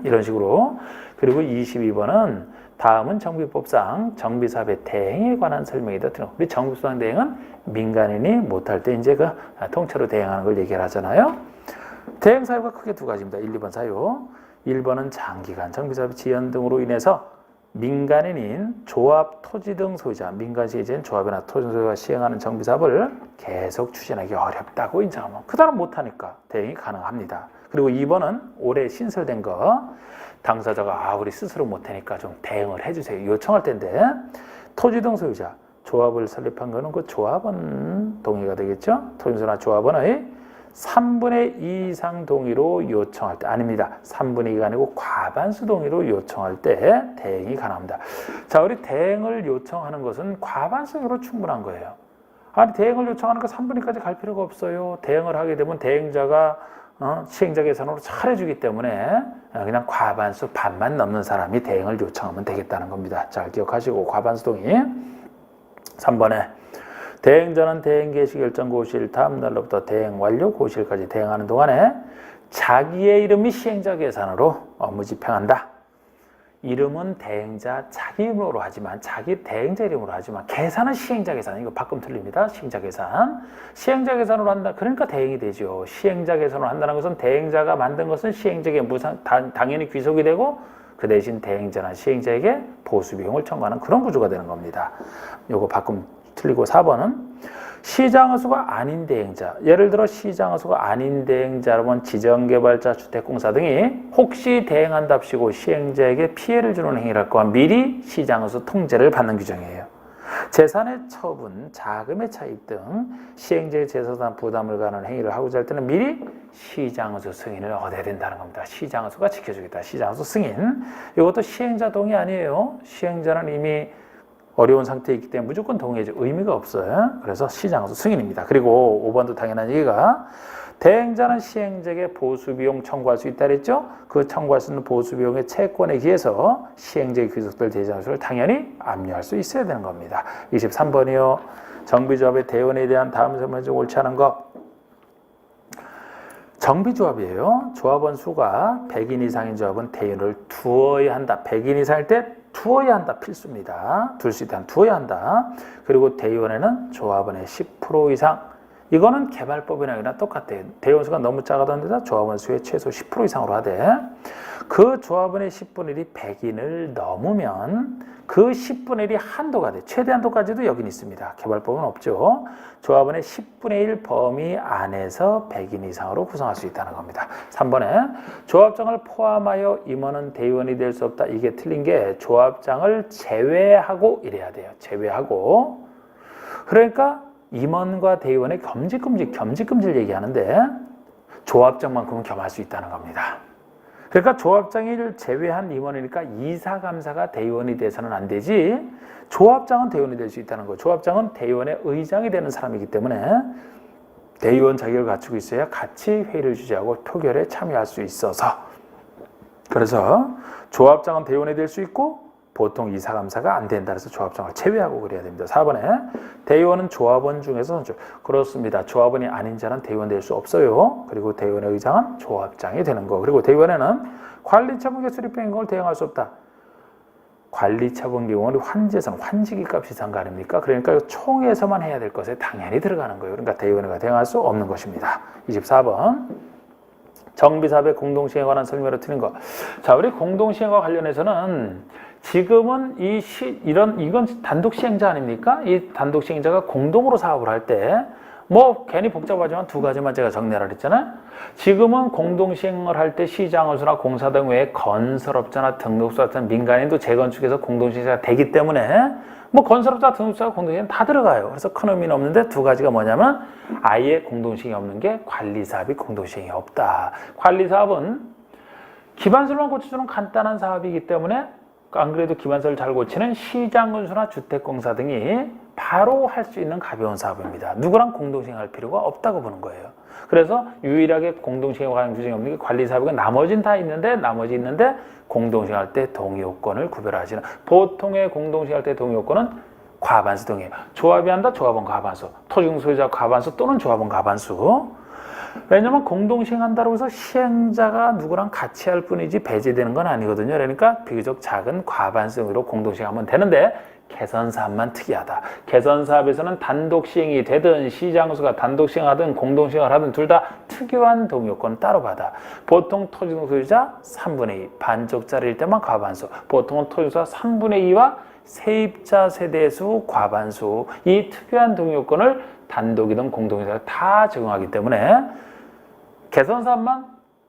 이런 식으로. 그리고 22번은 다음은 정비법상 정비사업의 대행에 관한 설명이다. 우리 정비법상 대행은 민간인이 못할 때 이제 그 통째로 대행하는 걸 얘기를 하잖아요. 대행 사유가 크게 두 가지입니다. 1, 2번 사유. 1번은 장기간 정비사업 지연 등으로 인해서 민간인인 조합, 토지 등 소유자, 민간 시행자인 조합이나 토지 소유자가 시행하는 정비사업을 계속 추진하기 어렵다고 인정하면 그 다음 못하니까 대행이 가능합니다. 그리고 2번은 올해 신설된 거 당사자가 우리 스스로 못하니까 좀 대응을 해주세요. 요청할 텐데 토지 등 소유자, 조합을 설립한 거는 그 조합원 동의가 되겠죠. 토지소유나 조합원의 3분의 2 이상 동의로 요청할 때 아닙니다. 3분의 2가 아니고 과반수 동의로 요청할 때 대행이 가능합니다. 자, 우리 대행을 요청하는 것은 과반수로 충분한 거예요. 아니 대행을 요청하는 거 3분의 2까지 갈 필요가 없어요. 대행을 하게 되면 대행자가 시행자 계산으로 잘해주기 때문에 그냥 과반수 반만 넘는 사람이 대행을 요청하면 되겠다는 겁니다. 잘 기억하시고 과반수 동의. 3번에 대행자는 대행 개시 결정 고시일 다음 날로부터 대행 완료 고시일까지 대행하는 동안에 자기의 이름이 시행자 계산으로 업무 집행한다. 이름은 대행자 자기 이름으로 하지만 자기 대행자 이름으로 하지만 계산은 시행자 계산. 이거 바꾸면 틀립니다. 시행자 계산. 시행자 계산으로 한다. 그러니까 대행이 되죠. 시행자 계산으로 한다는 것은 대행자가 만든 것은 시행자에게 당연히 귀속이 되고 그 대신 대행자나 시행자에게 보수 비용을 청구하는 그런 구조가 되는 겁니다. 요거 바꾸면 틀리고 4번은 시장허수가 아닌 대행자, 예를 들어 시장허수가 아닌 대행자라면 지정개발자, 주택공사 등이 혹시 대행한답시고 시행자에게 피해를 주는 행위를 할 거면 미리 시장허수 통제를 받는 규정이에요. 재산의 처분, 자금의 차입 등 시행자의 재산 부담을 가하는 행위를 하고자 할 때는 미리 시장허수 승인을 얻어야 된다는 겁니다. 시장허수가 지켜주겠다. 시장허수 승인. 이것도 시행자 동의 아니에요. 시행자는 이미 어려운 상태에 있기 때문에 무조건 동의해줘. 의미가 없어요. 그래서 시장허수 승인입니다. 그리고 5번도 당연한 얘기가 대행자는 시행자에게 보수비용 청구할 수 있다 그랬죠? 그 청구할 수 있는 보수비용의 채권에 기해서 시행자의 귀속될 대장수를 당연히 압류할 수 있어야 되는 겁니다. 23번이요. 정비조합의 대원에 대한 다음 설명 중 옳지 않은 것. 정비조합이에요. 조합원 수가 100인 이상인 조합은 대원을 두어야 한다. 100인 이상일 때 두어야 한다. 필수입니다. 둘 수 있다면 두어야 한다. 그리고 대의원에는 조합원의 10% 이상. 이거는 개발법이나 똑같아요. 대의원 수가 너무 작아졌는데 조합원 수의 최소 10% 이상으로 하되 그 조합원의 10분의 1이 100인을 넘으면 그 10분의 1이 한도가 돼. 최대 한도까지도 여긴 있습니다. 개발법은 없죠. 조합원의 10분의 1 범위 안에서 100인 이상으로 구성할 수 있다는 겁니다. 3번에 조합장을 포함하여 임원은 대의원이 될 수 없다. 이게 틀린 게 조합장을 제외하고 이래야 돼요. 제외하고. 그러니까 임원과 대의원의 겸직금지를 얘기하는데 조합장만큼은 겸할 수 있다는 겁니다. 그러니까 조합장을 제외한 임원이니까 이사감사가 대의원이 돼서는 안 되지 조합장은 대의원이 될 수 있다는 거예요. 조합장은 대의원의 의장이 되는 사람이기 때문에 대의원 자격을 갖추고 있어야 같이 회의를 주재하고 표결에 참여할 수 있어서 그래서 조합장은 대의원이 될 수 있고 보통 이사감사가 안 된다 해서 조합장을 제외하고 그래야 됩니다. 4번에 대의원은 조합원 중에서 선출. 그렇습니다. 조합원이 아닌 자는 대의원 될 수 없어요. 그리고 대의원의 의장은 조합장이 되는 거. 그리고 대의원에는 관리처분 개수리 변경을 대응할 수 없다. 관리처분 경우는 환제선, 환지기 값이 상가 아닙니까? 그러니까 총에서만 해야 될 것에 당연히 들어가는 거예요. 그러니까 대의원회가 대응할 수 없는 것입니다. 24번. 정비사업의 공동시행에 관한 설명으로 틀린 거. 자, 우리 공동시행과 관련해서는 지금은 이건 단독 시행자 아닙니까? 이 단독 시행자가 공동으로 사업을 할 때 괜히 복잡하지만 두 가지만 제가 정리하라 그랬잖아요. 지금은 공동 시행을 할 때 시장원수나 공사 등 외에 건설업자나 등록사 같은 민간인도 재건축에서 공동 시행자가 되기 때문에 건설업자, 등록사가 공동 시행 다 들어가요. 그래서 큰 의미는 없는데 두 가지가 뭐냐면 아예 공동 시행이 없는 게 관리사업이 공동 시행이 없다. 관리사업은 기반설만 고쳐주는 간단한 사업이기 때문에 안 그래도 기반서를 잘 고치는 시장군수나 주택공사 등이 바로 할 수 있는 가벼운 사업입니다. 누구랑 공동시행할 필요가 없다고 보는 거예요. 그래서 유일하게 공동시행에 관한 규정이 없는 게 관리사업은 나머지는 다 있는데 공동시행할 때 동의요건을 구별하시는 보통의 공동시행할 때 동의요건은 과반수 동의예요. 조합이 한다? 조합원 과반수. 토지공 소유자 과반수 또는 조합원 과반수. 왜냐면 공동시행한다고 해서 시행자가 누구랑 같이 할 뿐이지 배제되는 건 아니거든요. 그러니까 비교적 작은 과반수로 공동시행하면 되는데 개선사업만 특이하다. 개선사업에서는 단독시행이 되든 시장수가 단독시행하든 공동시행을 하든 둘 다 특유한 동의요건을 따로 받아. 보통 토지공 소유자 3분의 2, 반쪽짜리일 때만 과반수. 보통은 토지소유자 3분의 2와 세입자 세대수 과반수. 이 특유한 동의요건을 단독이든 공동시행을 다 적용하기 때문에 개선사업만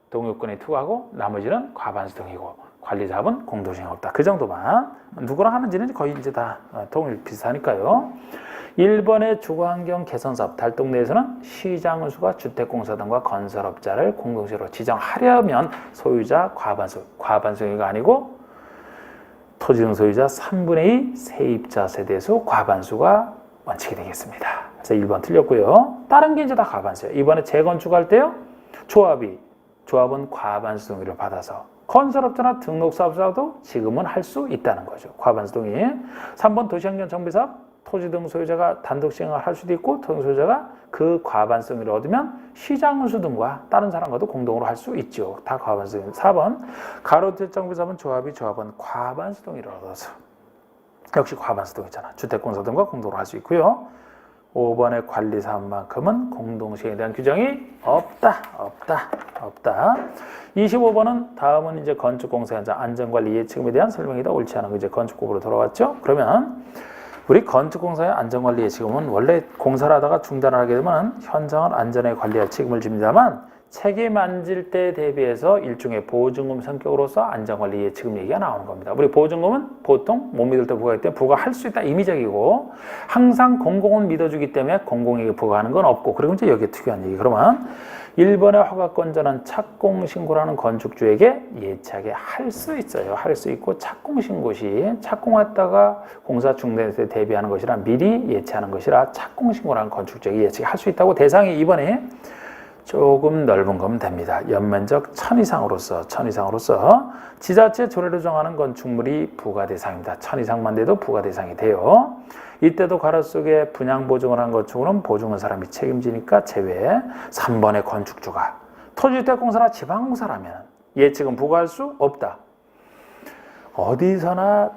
동의요건에 투구하고 나머지는 과반수 동의고 관리사업은 공동시행 없다. 그 정도만. 누구랑 하는지는 거의 이제 다 동일 비슷하니까요. 1번의 주거환경 개선사업 달동 내에서는 시장운수가 주택공사 등과 건설업자를 공동시행으로 지정하려면 소유자 과반수가 아니고 토지등 소유자 3분의 2 세입자 세대수 과반수가 원칙이 되겠습니다. 그래서 1번 틀렸고요. 다른 게 이제 다 과반수예요. 이번에 재건축할 때요. 조합은 과반수 동의를 받아서 건설업자나 등록사업자도 지금은 할 수 있다는 거죠. 과반수 동의. 3번 도시환경 정비사업 토지 등 소유자가 단독 시행을 할 수도 있고 토지 소유자가 그 과반수 동의를 얻으면 시장운수 등과 다른 사람과도 공동으로 할 수 있죠. 다 과반수 동의. 4번 가로주택 정비사업은 조합원 과반수 동의를 얻어서 역시 과반수 동의잖아. 주택공사 등과 공동으로 할 수 있고요. 5번의 관리사업만큼은 공동시행에 대한 규정이 없다. 25번은 다음은 이제 건축공사 현장 안전관리 예치금에 대한 설명이다. 옳지 않은 거 이제 건축법으로 돌아왔죠. 그러면 우리 건축공사의 안전관리 예치금은 원래 공사를 하다가 중단을 하게 되면 현장을 안전하게 관리할 책임을 집니다만 책임 안 질 때 대비해서 일종의 보증금 성격으로서 안전관리 예치금 얘기가 나오는 겁니다. 우리 보증금은 보통 못 믿을 때 부과할 때 부과할 수 있다 임의적이고 항상 공공은 믿어주기 때문에 공공에게 부과하는 건 없고 그리고 이제 여기에 특유한 얘기. 그러면 1번의 허가권자는 착공신고라는 건축주에게 예치하게 할 수 있어요. 할 수 있고 착공신고 시 착공했다가 공사 중단할 때 대비하는 것이라 미리 예치하는 것이라 착공신고라는 건축주에게 예치할 수 있다고 대상이 이번에 조금 넓은 거면 됩니다. 연면적 1000 이상으로서 지자체 조례로 정하는 건축물이 부과 대상입니다. 1000 이상만 돼도 부과 대상이 돼요. 이때도 가로 속에 분양 보증을 한 건축물은 보증한 사람이 책임지니까 제외. 3번의 건축주가 토지주택공사나 지방공사라면 예치금 부과할 수 없다. 어디서나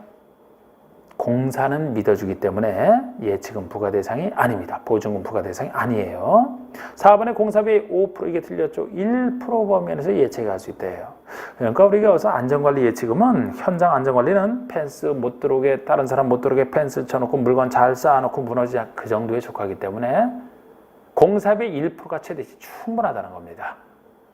공사는 믿어주기 때문에 예치금 부과 대상이 아닙니다. 보증금 부과 대상이 아니에요. 4번의 공사비 5% 이게 틀렸죠. 1% 범위에서 예치할 수 있대요. 그러니까 우리가 여기서 안전관리 예치금은 현장 안전관리는 펜스 못 들어오게 다른 사람 못 들어오게 펜스 쳐놓고 물건 잘 쌓아놓고 무너지지 그 정도에 속하기 때문에 공사비 1%가 최대치 충분하다는 겁니다.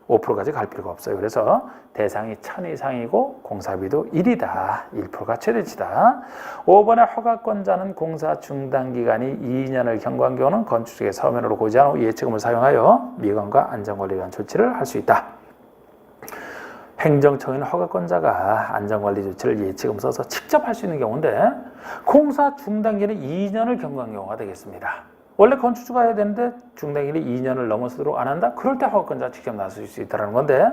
5%까지 갈 필요가 없어요. 그래서 대상이 1000 이상이고 공사비도 1이다. 1%가 최대치다. 5번의 허가권자는 공사 중단기간이 2년을 경과한 경우는 건축주의 서면으로 고지한 후 예치금을 사용하여 미관과 안전관리에 대한 조치를 할 수 있다. 행정처인 허가권자가 안전관리 조치를 예치금 써서 직접 할 수 있는 경우인데 공사 중단기는 2년을 경과한 경우가 되겠습니다. 원래 건축주가 해야 되는데 중단기일이 2년을 넘어서도록 안 한다? 그럴 때 허가권자가 직접 나설 수 있다는 건데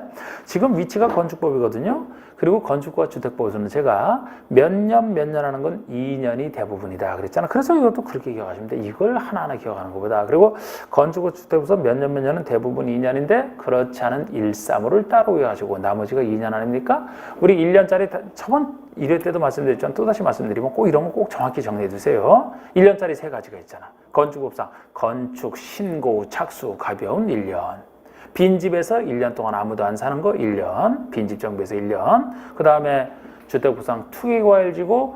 지금 위치가 건축법이거든요. 그리고 건축과 주택법에서는 제가 몇 년 하는 건 2년이 대부분이다 그랬잖아. 그래서 이것도 그렇게 기억하시면 돼. 이걸 하나하나 기억하는 것보다. 그리고 건축과 주택법에서 몇 년은 대부분 2년인데 그렇지 않은 1, 3호를 따로 외워하시고 나머지가 2년 아닙니까? 우리 1년짜리 저번 1회 때도 말씀드렸지만 또다시 말씀드리면 꼭 이런 거 꼭 정확히 정리해 두세요. 1년짜리 3가지가 있잖아. 건축법상 건축, 신고, 착수, 가벼운 1년. 빈집에서 1년 동안 아무도 안 사는 거 1년. 빈집 정비에서 1년. 그 다음에 주택법상 투기과열지구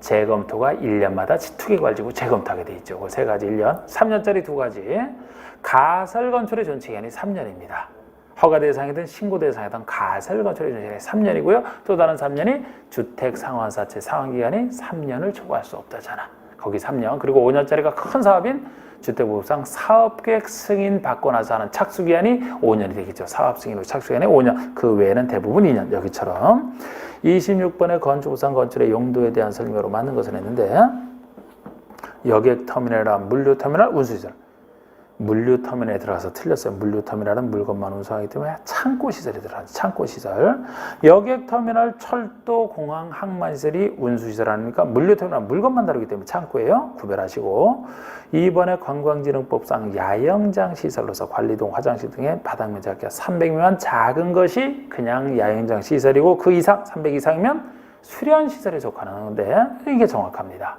재검토가 1년마다 투기과열지구 재검토하게 돼 있죠. 그 3가지 1년. 3년짜리 2가지. 가설건축의 전체기간이 3년입니다. 허가 대상이든 신고 대상이든 가설 건축의 전체기간이 3년이고요. 또 다른 3년이 주택상환사채 상환기간이 3년을 초과할 수 없다잖아. 거기 3년. 그리고 5년짜리가 큰 사업인 주택법상 사업계획 승인 받고 나서 하는 착수기간이 5년이 되겠죠. 사업 승인으로 착수기간이 5년. 그 외에는 대부분 2년. 여기처럼 26번의 건축법상 건축의 용도에 대한 설명으로 맞는 것을 했는데 여객터미널이나 물류터미널, 운수시설. 물류터미널에 들어가서 틀렸어요. 물류터미널은 물건만 운송하기 때문에 창고시설에 들어가죠. 창고시설. 여객터미널, 철도, 공항, 항만시설이 운수시설 아닙니까? 물류터미널은 물건만 다루기 때문에 창고예요. 구별하시고 2번에 관광진흥법상 야영장 시설로서 관리동, 화장실 등의 바닥면적 300면 작은 것이 그냥 야영장 시설이고 그 이상, 300 이상이면 수련시설에 속하는데 이게 정확합니다.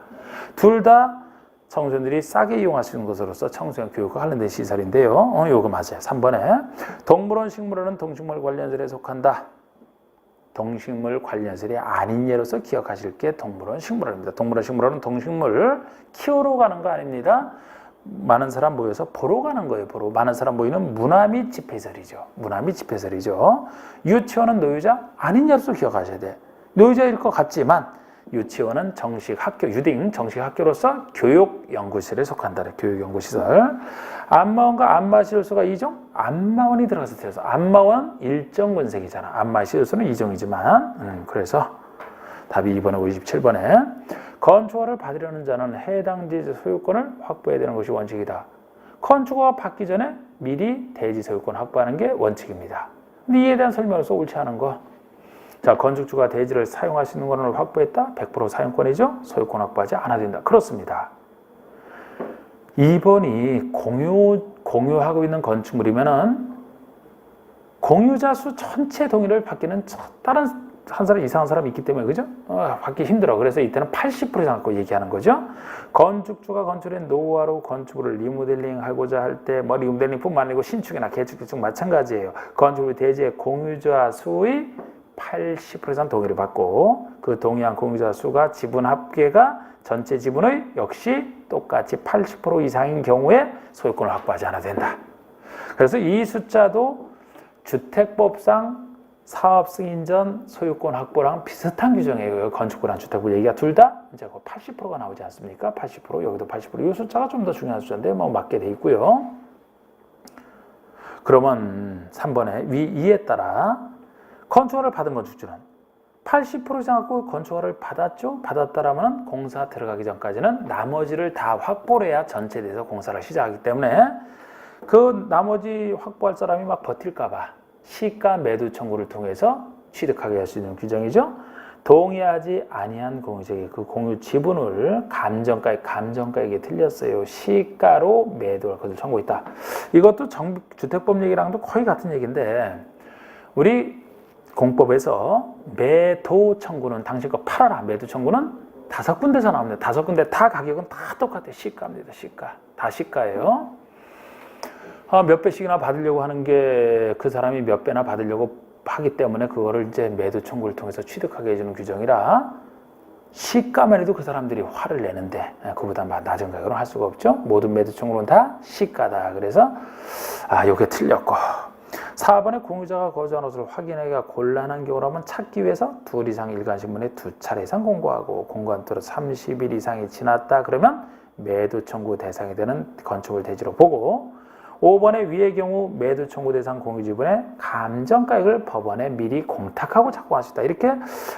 둘 다 청소년들이 싸게 이용할 수 있는 것으로서 청소년 교육과 관련된 시설인데요. 요거 맞아요. 3번에 동물원, 식물원은 동식물 관련설에 속한다. 동식물 관련설이 아닌 예로서 기억하실 게 동물원, 식물원입니다. 동물원, 식물원은 동식물 키우러 가는 거 아닙니다. 많은 사람 모여서 보러 가는 거예요. 보러. 많은 사람 모이는 문화 및 집회설이죠. 문화 및 집회설이죠. 유치원은 노유자 아닌 예로서 기억하셔야 돼. 노유자일 것 같지만 유치원은 정식 학교, 유딩 정식 학교로서 교육연구실에 속한다. 교육연구시설. 안마원과 안마시설소가 2종? 안마원이 들어가서 틀려서 안마원 일정 군색이잖아. 안마시설소는 2종이지만 그래서 답이 2번에 57번에 건축허가를 받으려는 자는 해당 대지 소유권을 확보해야 되는 것이 원칙이다. 건축허가 받기 전에 미리 대지 소유권 확보하는 게 원칙입니다. 근데 이에 대한 설명으로서 옳지 않은 거. 자, 건축주가 대지를 사용할 수 있는 권한을 확보했다? 100% 사용권이죠? 소유권 확보하지 않아야 된다. 그렇습니다. 2번이 공유하고 있는 건축물이면은 공유자 수 전체 동의를 받기는 다른 한 사람 이상한 사람이 있기 때문에 그죠? 받기 힘들어. 그래서 이때는 80% 이상 갖고 얘기하는 거죠. 건축주가 건축의 노후화로 건축물을 리모델링 하고자 할 때 뭐 리모델링뿐만 아니고 신축이나 개축 등 마찬가지예요. 건축물 대지의 공유자 수의 80% 이상 동의를 받고 그 동의한 공유자 수가 지분 합계가 전체 지분의 역시 똑같이 80% 이상인 경우에 소유권을 확보하지 않아도 된다. 그래서 이 숫자도 주택법상 사업 승인 전 소유권 확보랑 비슷한 규정이에요. 건축부랑 주택부 얘기가 둘 다 이제 80%가 나오지 않습니까? 80% 여기도 80%. 이 숫자가 좀 더 중요한 숫자인데 뭐 맞게 돼 있고요. 그러면 3번에 이에 따라 건축허가를 받은 건축주는 80% 이상 갖고 건축허가를 받았죠? 받았다라면 공사 들어가기 전까지는 나머지를 다 확보를 해야 전체에 대해서 공사를 시작하기 때문에 그 나머지 확보할 사람이 막 버틸까봐 시가 매도 청구를 통해서 취득하게 할 수 있는 규정이죠. 동의하지 아니한 공유자에게 그 공유 지분을 감정가액이 틀렸어요. 시가로 매도할 것을 청구했다. 이것도 주택법 얘기랑도 거의 같은 얘기인데 우리 공법에서 매도 청구는 당신 거 팔아라. 매도 청구는 5군데서 나옵니다. 5군데 다 가격은 다 똑같아요. 시가입니다. 시가. 다 시가예요. 몇 배씩이나 받으려고 하는 게 그 사람이 몇 배나 받으려고 하기 때문에 그거를 이제 매도 청구를 통해서 취득하게 해주는 규정이라 시가만 해도 그 사람들이 화를 내는데 그보다 낮은 가격으로 할 수가 없죠. 모든 매도 청구는 다 시가다. 그래서 요게 틀렸고 4번에 공유자가 거주한 곳을 확인하기가 곤란한 경우라면 찾기 위해서 2 이상 일간신문에 2차례 이상 공고하고 공고한 또는 30일 이상이 지났다 그러면 매도 청구 대상이 되는 건축물 대지로 보고 5번의 위의 경우 매도 청구 대상 공유지분의 감정가액을 법원에 미리 공탁하고 작성할 수 있다. 이렇게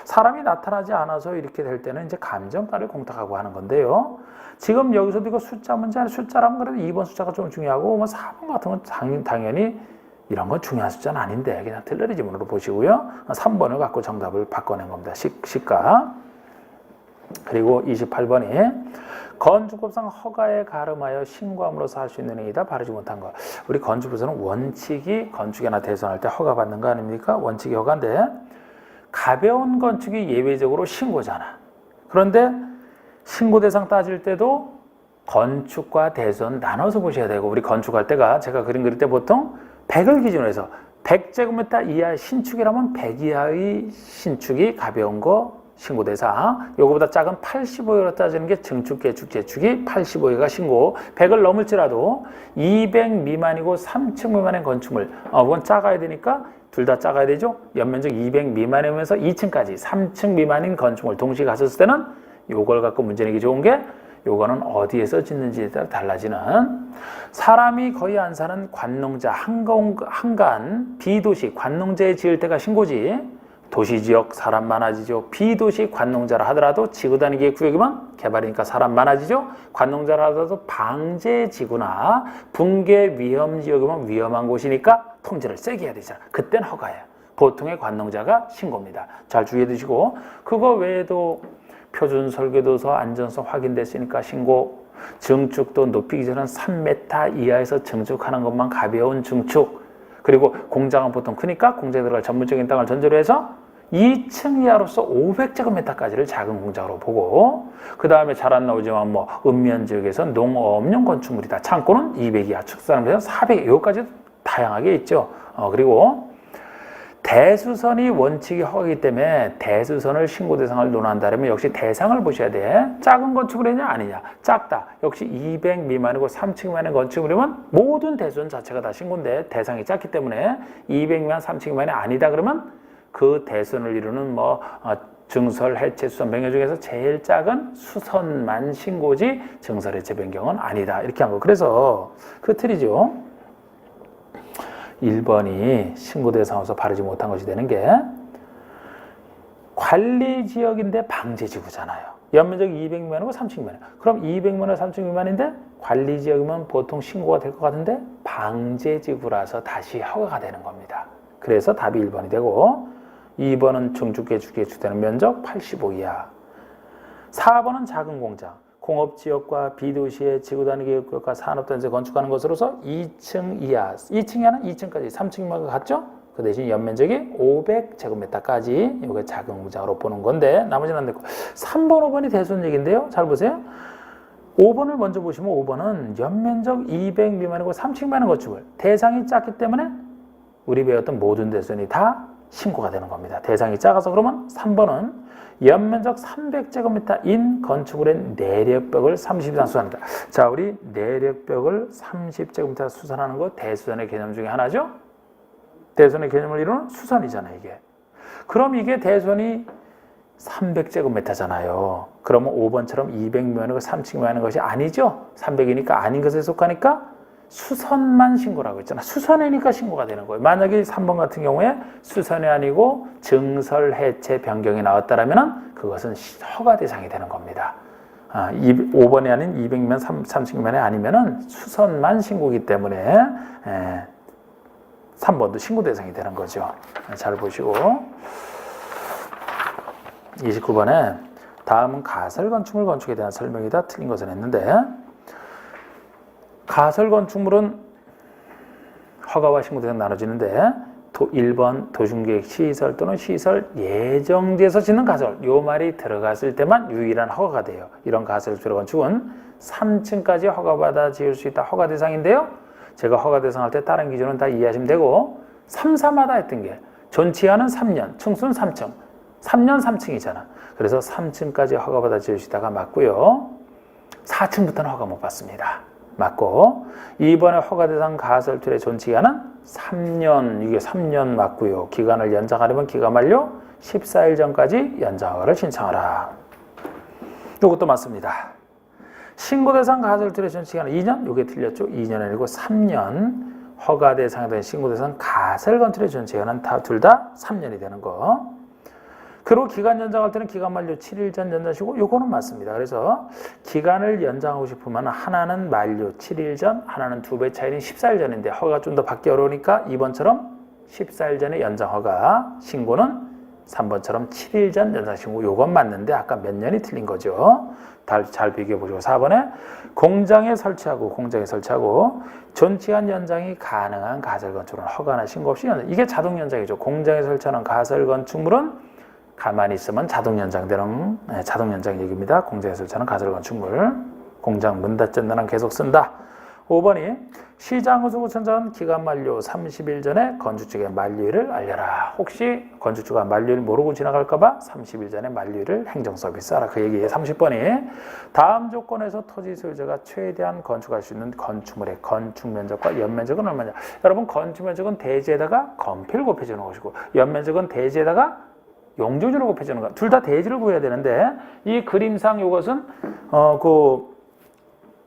사람이 나타나지 않아서 이렇게 될 때는 이제 감정가를 공탁하고 하는 건데요. 지금 여기서도 이거 숫자 문제 아니라 숫자라면 그래도 2번 숫자가 좀 중요하고 뭐 4번 같은 건 당연히 이런 건 중요한 숫자는 아닌데 그냥 틀려리 지문으로 보시고요. 3번을 갖고 정답을 바꿔낸 겁니다. 시가. 그리고 28번이 건축법상 허가에 가름하여 신고함으로써 할 수 있는 행위다. 바르지 못한 것. 우리 건축법에서는 원칙이 건축이나 대손할 때 허가받는 거 아닙니까? 원칙이 허가인데 가벼운 건축이 예외적으로 신고잖아. 그런데 신고 대상 따질 때도 건축과 대손 나눠서 보셔야 되고 우리 건축할 때가 제가 그림 그릴 때 보통 100을 기준으로 해서 100제곱미터 이하의 신축이라면 100 이하의 신축이 가벼운 거 신고 대상, 요거보다 작은 85회로 따지는 게 증축, 개축, 재축이 85회가 신고, 100을 넘을지라도 200 미만이고 3층 미만의 건축물, 그건 작아야 되니까 둘 다 작아야 되죠. 연면적 200 미만이면서 2층까지 3층 미만인 건축물 동시에 갔었을 때는 요걸 갖고 문제 내기 좋은 게 요거는 어디에서 짓는지에 따라 달라지는 사람이 거의 안 사는 관농자, 한간, 비도시, 관농자에 지을 때가 신고지 도시지역 사람 많아지죠. 비도시 관농자라 하더라도 지구 단위의 구역이면 개발이니까 사람 많아지죠. 관농자라 하더라도 방제지구나 붕괴 위험지역이면 위험한 곳이니까 통제를 세게 해야 되잖아. 그땐 허가예요. 보통의 관농자가 신고입니다. 잘 주의해 두시고 그거 외에도 표준 설계도서 안전성 확인됐으니까 신고 증축도 높이기 전에 3m 이하에서 증축하는 것만 가벼운 증축 그리고 공장은 보통 크니까 공장에 들어갈 전문적인 땅을 전제로 해서 2층 이하로서 500제곱미터까지를 작은 공장으로 보고 그 다음에 잘 안 나오지만 뭐 읍면지역에서 농업용 건축물이다. 창고는 200 이하, 축사람에서 400 여기까지 다양하게 있죠. 그리고 대수선이 원칙이 허가이기 때문에 대수선을 신고 대상을 논한다면 역시 대상을 보셔야 돼. 작은 건축물이냐 아니냐. 작다. 역시 200 미만이고 3층 미만의 건축물이면 모든 대수선 자체가 다 신고인데 대상이 작기 때문에 200 미만, 3층 미만이 아니다 그러면 그 대선을 이루는 증설, 해체, 수선, 변경 중에서 제일 작은 수선만 신고지 증설, 해체, 변경은 아니다. 이렇게 한 거. 그래서 그 틀이죠. 1번이 신고 대상으로서 바르지 못한 것이 되는 게 관리지역인데 방제지구잖아요. 연면적 200만이고 3층 미만. 그럼 200만원 3층 미만인데 관리지역이면 보통 신고가 될 것 같은데 방제지구라서 다시 허가가 되는 겁니다. 그래서 답이 1번이 되고 2번은 증축, 개축, 개축되는 면적 85 이하 4번은 작은 공장 공업지역과 비도시의 지구단위 계획과 산업단지 건축하는 것으로서 2층 이하 2층 이하는 2층까지 3층 이하가 같죠? 그 대신 연면적이 500제곱미터까지 이게 작은 공장으로 보는 건데 나머지는 안 됐고 3번, 5번이 대손 얘기인데요. 잘 보세요. 5번을 먼저 보시면 5번은 연면적 200 미만이고 3층 미만의 건축물 대상이 작기 때문에 우리 배웠던 모든 대손이 다 신고가 되는 겁니다. 대상이 작아서 그러면 3번은 연면적 300제곱미터인 건축물의 내력벽을 30 이상 수선한다. 자, 우리 내력벽을 30제곱미터 수선하는 거 대수선의 개념 중에 하나죠. 대손의 개념을 이루는 수선이잖아요, 이게. 그럼 이게 대손이 300제곱미터잖아요. 그러면 5번처럼 200미만이고 3층 미만인 것이 아니죠. 300이니까 아닌 것에 속하니까 수선만 신고라고 했잖아. 수선이니까 신고가 되는 거예요. 만약에 3번 같은 경우에 수선이 아니고 증설, 해체, 변경이 나왔다면 그것은 허가 대상이 되는 겁니다. 5번이 아닌 200미만, 30미만이 아니면 수선만 신고이기 때문에 3번도 신고 대상이 되는 거죠. 잘 보시고 29번에 다음은 가설 건축물 건축에 대한 설명이다. 틀린 것은 했는데 가설 건축물은 허가와 신고 대상 나눠지는데 1번 도심계획 시설 또는 시설 예정지에서 짓는 가설 요 말이 들어갔을 때만 유일한 허가가 돼요. 이런 가설 주로 건축은 3층까지 허가받아 지을 수 있다. 허가 대상인데요. 제가 허가 대상할 때 다른 기준은 다 이해하시면 되고 3, 4마다 했던 게 전치하는 3년, 층수는 3층 3년 3층이잖아. 그래서 3층까지 허가받아 지을 수 있다가 맞고요. 4층부터는 허가 못 받습니다. 맞고 2번에 허가 대상 가설 툴의 존치기간은 3년 이게 3년 맞고요. 기간을 연장하려면 기간 만료 14일 전까지 연장 허가를 신청하라. 이것도 맞습니다. 신고 대상 가설 듀레이션 시간은 2년? 이게 틀렸죠. 2년이 아니고 3년. 허가 대상에 대한 신고 대상 가설 건축의 시간은 둘 다 3년이 되는 거. 그리고 기간 연장할 때는 기간 만료 7일 전 연장시고 요거는 맞습니다. 그래서 기간을 연장하고 싶으면 하나는 만료 7일 전, 하나는 2배 차이는 14일 전인데 허가가 좀 더 받기 어려우니까 2번처럼 14일 전에 연장 허가, 신고는 3번처럼 7일 전 연장 신고. 요건 맞는데 아까 몇 년이 틀린 거죠. 잘 비교해 보시고 4번에 공장에 설치하고 존치한 연장이 가능한 가설 건축물은 허가나 신고 없이 연장. 이게 자동 연장이죠. 공장에 설치하는 가설 건축물은 가만히 있으면 자동 연장되는 자동 연장 얘기입니다. 공장에 설치하는 가설 건축물. 공장 문 닫는 날은 계속 쓴다. 5번이 시장구청장 기간 만료 30일 전에 건축주의 만료일을 알려라. 혹시 건축주가 만료일 모르고 지나갈까봐 30일 전에 만료일을 행정서비스 하라. 그 얘기에 30번이 다음 조건에서 토지 소유자가 최대한 건축할 수 있는 건축물의 건축 면적과 연면적은 얼마냐. 여러분 건축 면적은 대지에다가 건필 곱해주는 것이고 연면적은 대지에다가 용적률을 곱해주는 거. 둘 다 대지를 구해야 되는데 이 그림상 이것은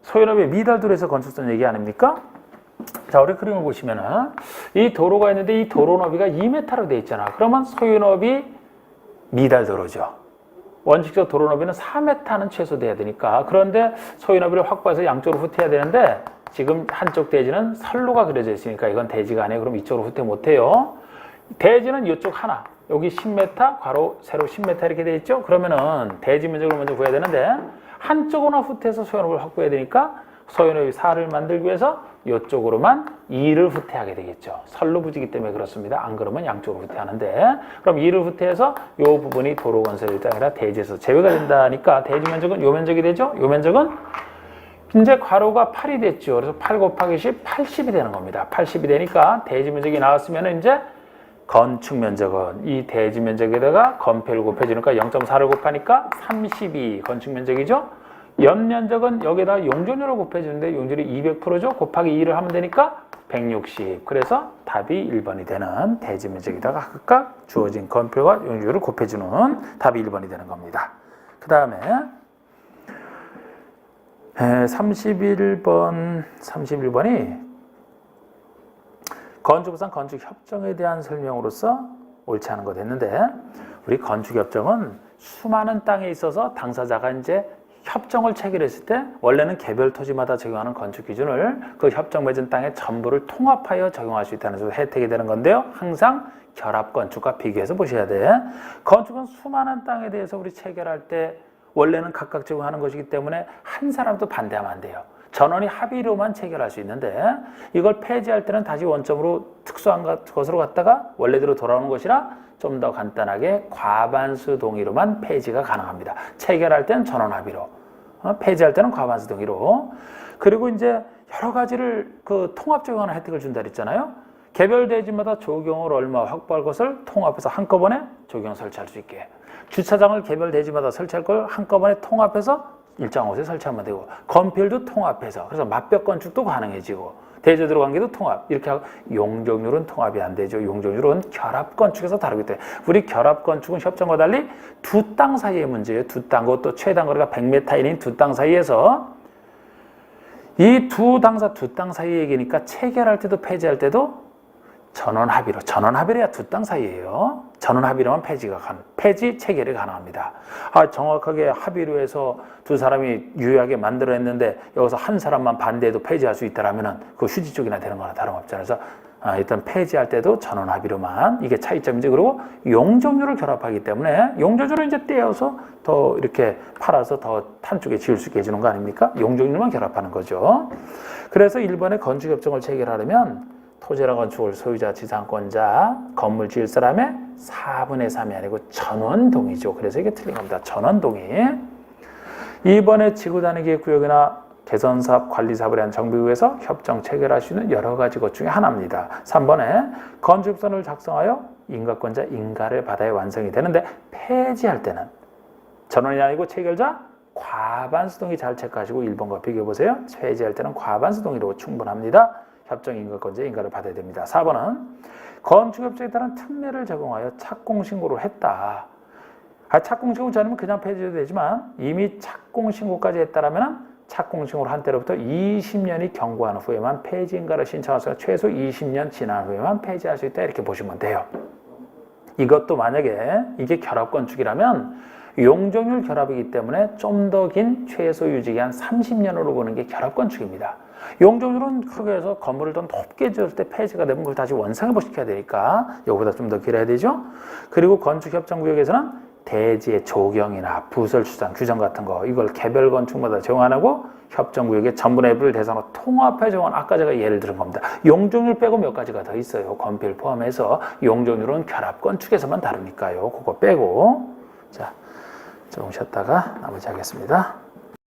소유업의 미달도로에서 건축선 얘기 아닙니까? 자, 우리 그림을 보시면은 이 도로가 있는데 이 도로 너비가 2m로 돼 있잖아. 그러면 소유업이 미달도로죠. 원칙적 도로 너비는 4m는 최소 돼야 되니까. 그런데 소유너비를 확보해서 양쪽으로 후퇴해야 되는데 지금 한쪽 대지는 선로가 그려져 있으니까 이건 대지가 아니에요. 그럼 이쪽으로 후퇴 못해요. 대지는 이쪽 하나. 여기 10m, 괄호, 세로 10m 이렇게 돼 있죠? 그러면은 대지 면적을 먼저 구해야 되는데 한쪽으로나 후퇴해서 소유업을 확보해야 되니까 소유업이 4를 만들기 위해서 이쪽으로만 2를 후퇴하게 되겠죠. 선로 부지기 때문에 그렇습니다. 안 그러면 양쪽으로 후퇴하는데 그럼 2를 후퇴해서 이 부분이 도로 건설일 때 아니라 대지에서 제외가 된다니까 대지 면적은 요 면적이 되죠. 요 면적은 이제 괄호가 8이 됐죠. 그래서 8 곱하기 10, 80이 되는 겁니다. 80이 되니까 대지 면적이 나왔으면 이제 건축 면적은 이 대지 면적에다가 건폐를 곱해주니까 0.4를 곱하니까 32 건축 면적이죠. 연면적은 여기다 용적률을 곱해주는데 용적률이 200%죠. 곱하기 2를 하면 되니까 160. 그래서 답이 1번이 되는 대지 면적에다가 각각 주어진 건폐와 용적률을 곱해주는 답이 1번이 되는 겁니다. 그 다음에 31번이 건축부상 건축협정에 대한 설명으로서 옳지 않은 거 됐는데 우리 건축협정은 수많은 땅에 있어서 당사자가 이제 협정을 체결했을 때 원래는 개별 토지마다 적용하는 건축 기준을 그 협정 맺은 땅의 전부를 통합하여 적용할 수 있다는 식으로 혜택이 되는 건데요. 항상 결합 건축과 비교해서 보셔야 돼. 건축은 수많은 땅에 대해서 우리 체결할 때 원래는 각각 적용하는 것이기 때문에 한 사람도 반대하면 안 돼요. 전원이 합의로만 체결할 수 있는데 이걸 폐지할 때는 다시 원점으로 특수한 것으로 갔다가 원래대로 돌아오는 것이라 좀 더 간단하게 과반수 동의로만 폐지가 가능합니다. 체결할 때는 전원 합의로, 폐지할 때는 과반수 동의로. 그리고 이제 여러 가지를 통합 적용하는 혜택을 준다 그랬잖아요. 개별 대지마다 조경을 얼마 확보할 것을 통합해서 한꺼번에 조경 설치할 수 있게. 주차장을 개별 대지마다 설치할 걸 한꺼번에 통합해서 일정 곳에 설치하면 되고 건필도 통합해서 그래서 맞벽 건축도 가능해지고 대지 들어간 게도 통합 이렇게 하고 용적률은 통합이 안 되죠. 용적률은 결합 건축에서 다르기 때문에 우리 결합 건축은 협정과 달리 두 땅 사이의 문제예요. 두 땅 그것도 최단 거리가 100m인 두 땅 사이에서 이 두 땅 사이 얘기니까 체결할 때도 폐지할 때도 전원 합의로 해야 두 땅 사이예요. 전원 합의로만 폐지 체결이 가능합니다. 정확하게 합의로 해서 두 사람이 유효하게 만들어냈는데 여기서 한 사람만 반대해도 폐지할 수 있다라면은 그 휴지 쪽이나 되는 거나 다름없잖아요. 그래서 일단 폐지할 때도 전원 합의로만 이게 차이점이지. 그리고 용적률을 결합하기 때문에 용적률을 이제 떼어서 더 이렇게 팔아서 더 한쪽에 지을 수 있게 해주는 거 아닙니까? 용적률만 결합하는 거죠. 그래서 일본의 건축협정을 체결하려면 토지나 건축을 소유자, 지상권자, 건물 지을 사람의 4분의 3이 아니고 전원동의죠. 그래서 이게 틀린 겁니다. 전원동의. 이번에 지구단위계획구역이나 개선사업, 관리사업을 위한 정비구에서 협정 체결할 수 있는 여러 가지 것 중에 하나입니다. 3번에 건축선을 작성하여 인가권자 인가를 받아야 완성이 되는데 폐지할 때는 전원이 아니고 체결자 과반수 동의 잘 체크하시고 1번과 비교해보세요. 폐지할 때는 과반수 동의로 충분합니다. 협정 인가권자 인가를 받아야 됩니다. 4번은 건축협정에 따른 특례를 적용하여 착공신고를 했다. 착공신고 전이면 그냥 폐지해도 되지만 이미 착공신고까지 했다라면 착공식으로 한 때로부터 20년이 경과한 후에만 폐지인가를 신청할 수 있고 최소 20년 지난 후에만 폐지할 수 있다 이렇게 보시면 돼요. 이것도 만약에 이게 결합건축이라면 용적률 결합이기 때문에 좀 더 긴 최소 유지기한 30년으로 보는 게 결합건축입니다. 용적률은 크게 해서 건물을 더 높게 지을 때 폐지가 되면 그걸 다시 원상회복 시켜야 되니까 이거보다 좀 더 길어야 되죠. 그리고 건축협정구역에서는 대지의 조경이나 부설 주장 규정 같은 거 이걸 개별 건축마다 정하고 협정구역의 전분의 일부를 대상으로 통합해 정한 아까 제가 예를 들은 겁니다. 용적률 빼고 몇 가지가 더 있어요. 건폐율 포함해서 용적률은 결합 건축에서만 다루니까요. 그거 빼고 자 조금 쉬었다가 나머지 하겠습니다.